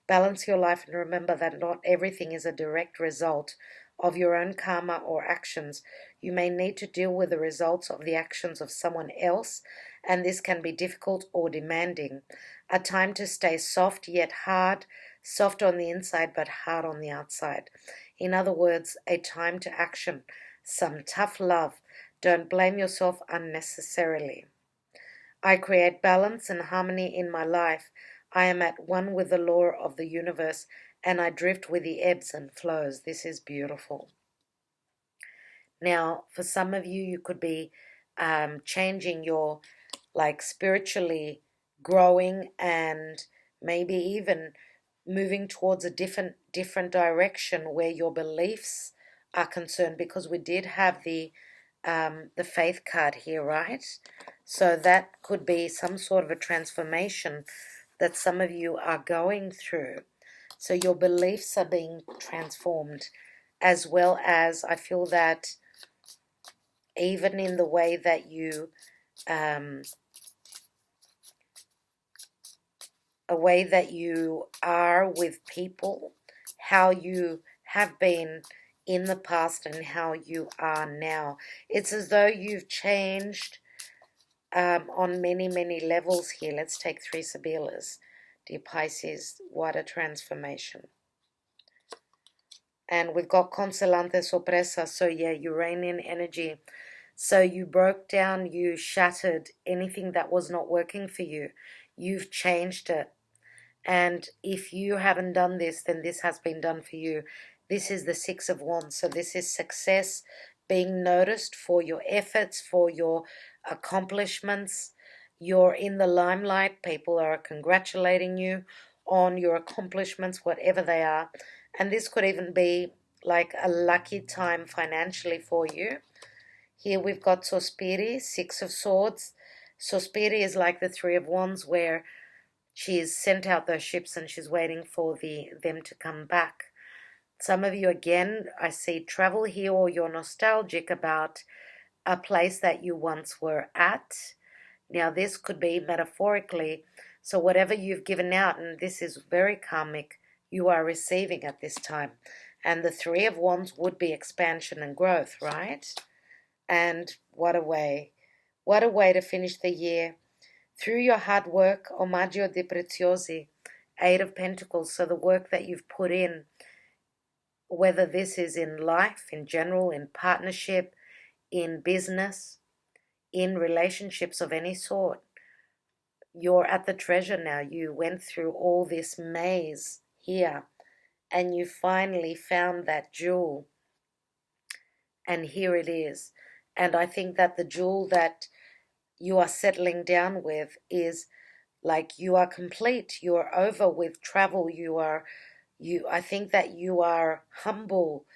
Balance your life and remember that not everything is a direct result of your own karma or actions. You may need to deal with the results of the actions of someone else, and this can be difficult or demanding. A time to stay soft yet hard, soft on the inside but hard on the outside. In other words, a time to action, some tough love. Don't blame yourself unnecessarily. I create balance and harmony in my life. I am at one with the law of the universe, and I drift with the ebbs and flows. This is beautiful. Now, for some of you, you could be changing your, like, spiritually growing, and maybe even moving towards a different direction where your beliefs are concerned, because we did have the faith card here, right? So that could be some sort of a transformation that some of you are going through. So your beliefs are being transformed, as well as I feel that even in the way that you a way that you are with people, how you have been in the past and how you are now. It's as though you've changed on many levels here. Let's take 3 Sibillas. Dear Pisces, what a transformation. And we've got Consolante Sorpresa. So yeah, Uranian energy. So you broke down, you shattered anything that was not working for you. You've changed it. And if you haven't done this, then this has been done for you. This is the 6 of Wands. So this is success, being noticed for your efforts, for your accomplishments. You're in the limelight. People are congratulating you on your accomplishments, whatever they are. And this could even be like a lucky time financially for you. Here we've got Sospiri, 6 of Swords. Sospiri is like the 3 of Wands, where she's sent out those ships and she's waiting for them to come back. Some of you, again, I see travel here, or you're nostalgic about a place that you once were at. Now, this could be metaphorically. So whatever you've given out, and this is very karmic, you are receiving at this time. And the 3 of Wands would be expansion and growth, right? And what a way to finish the year. Through your hard work, Omaggio di Preziosi, 8 of Pentacles, so the work that you've put in, whether this is in life, in general, in partnership, in business, in relationships of any sort, you're at the treasure now. You went through all this maze here, and you finally found that jewel, and here it is. And I think that the jewel that you are settling down with is like you are complete. You are over with travel. I think that you are humble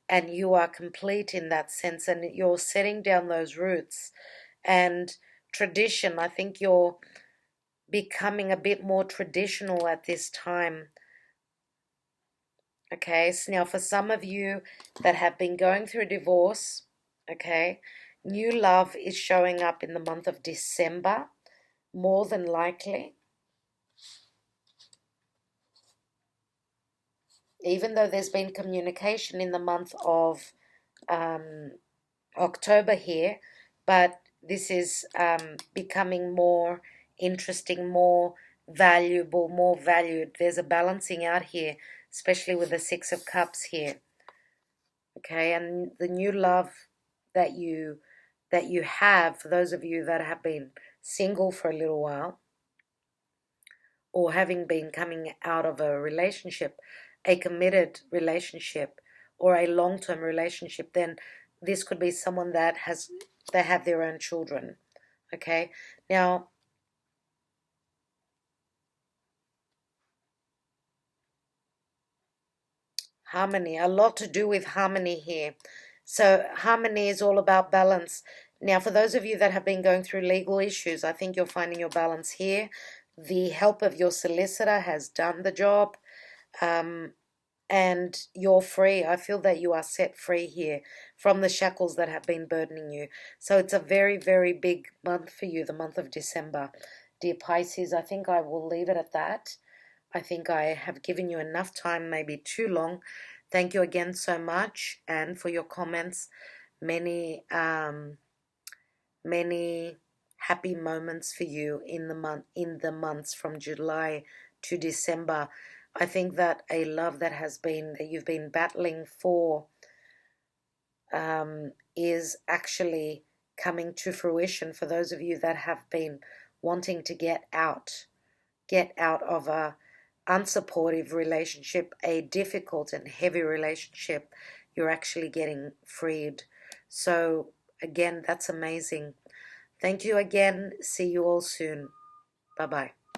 and you are complete in that sense, and you're setting down those roots and tradition. I think you're becoming a bit more traditional at this time. Okay, so now for some of you that have been going through divorce, okay, new love is showing up in the month of December, more than likely. Even though there's been communication in the month of October here, but this is becoming more interesting, more valuable, more valued. There's a balancing out here, especially with the 6 of Cups here. Okay, and the new love that you have, for those of you that have been single for a little while, or having been coming out of a relationship, a committed relationship or a long-term relationship, then this could be someone that they have their own children. Okay, now harmony, a lot to do with harmony here. So harmony is all about balance. Now, for those of you that have been going through legal issues, I think you're finding your balance here. The help of your solicitor has done the job, and you're free. I feel that you are set free here from the shackles that have been burdening you. So it's a very big month for you, the month of December. Dear Pisces, I think I will leave it at that. I think I have given you enough time, maybe too long. Thank you again so much, and for your comments. Many many happy moments for you in the months from July to December. I think that a love that you've been battling for is actually coming to fruition for those of you that have been wanting to get out of a unsupportive relationship, a difficult and heavy relationship. You're actually getting freed. So again, that's amazing. Thank you again. See you all soon. Bye bye.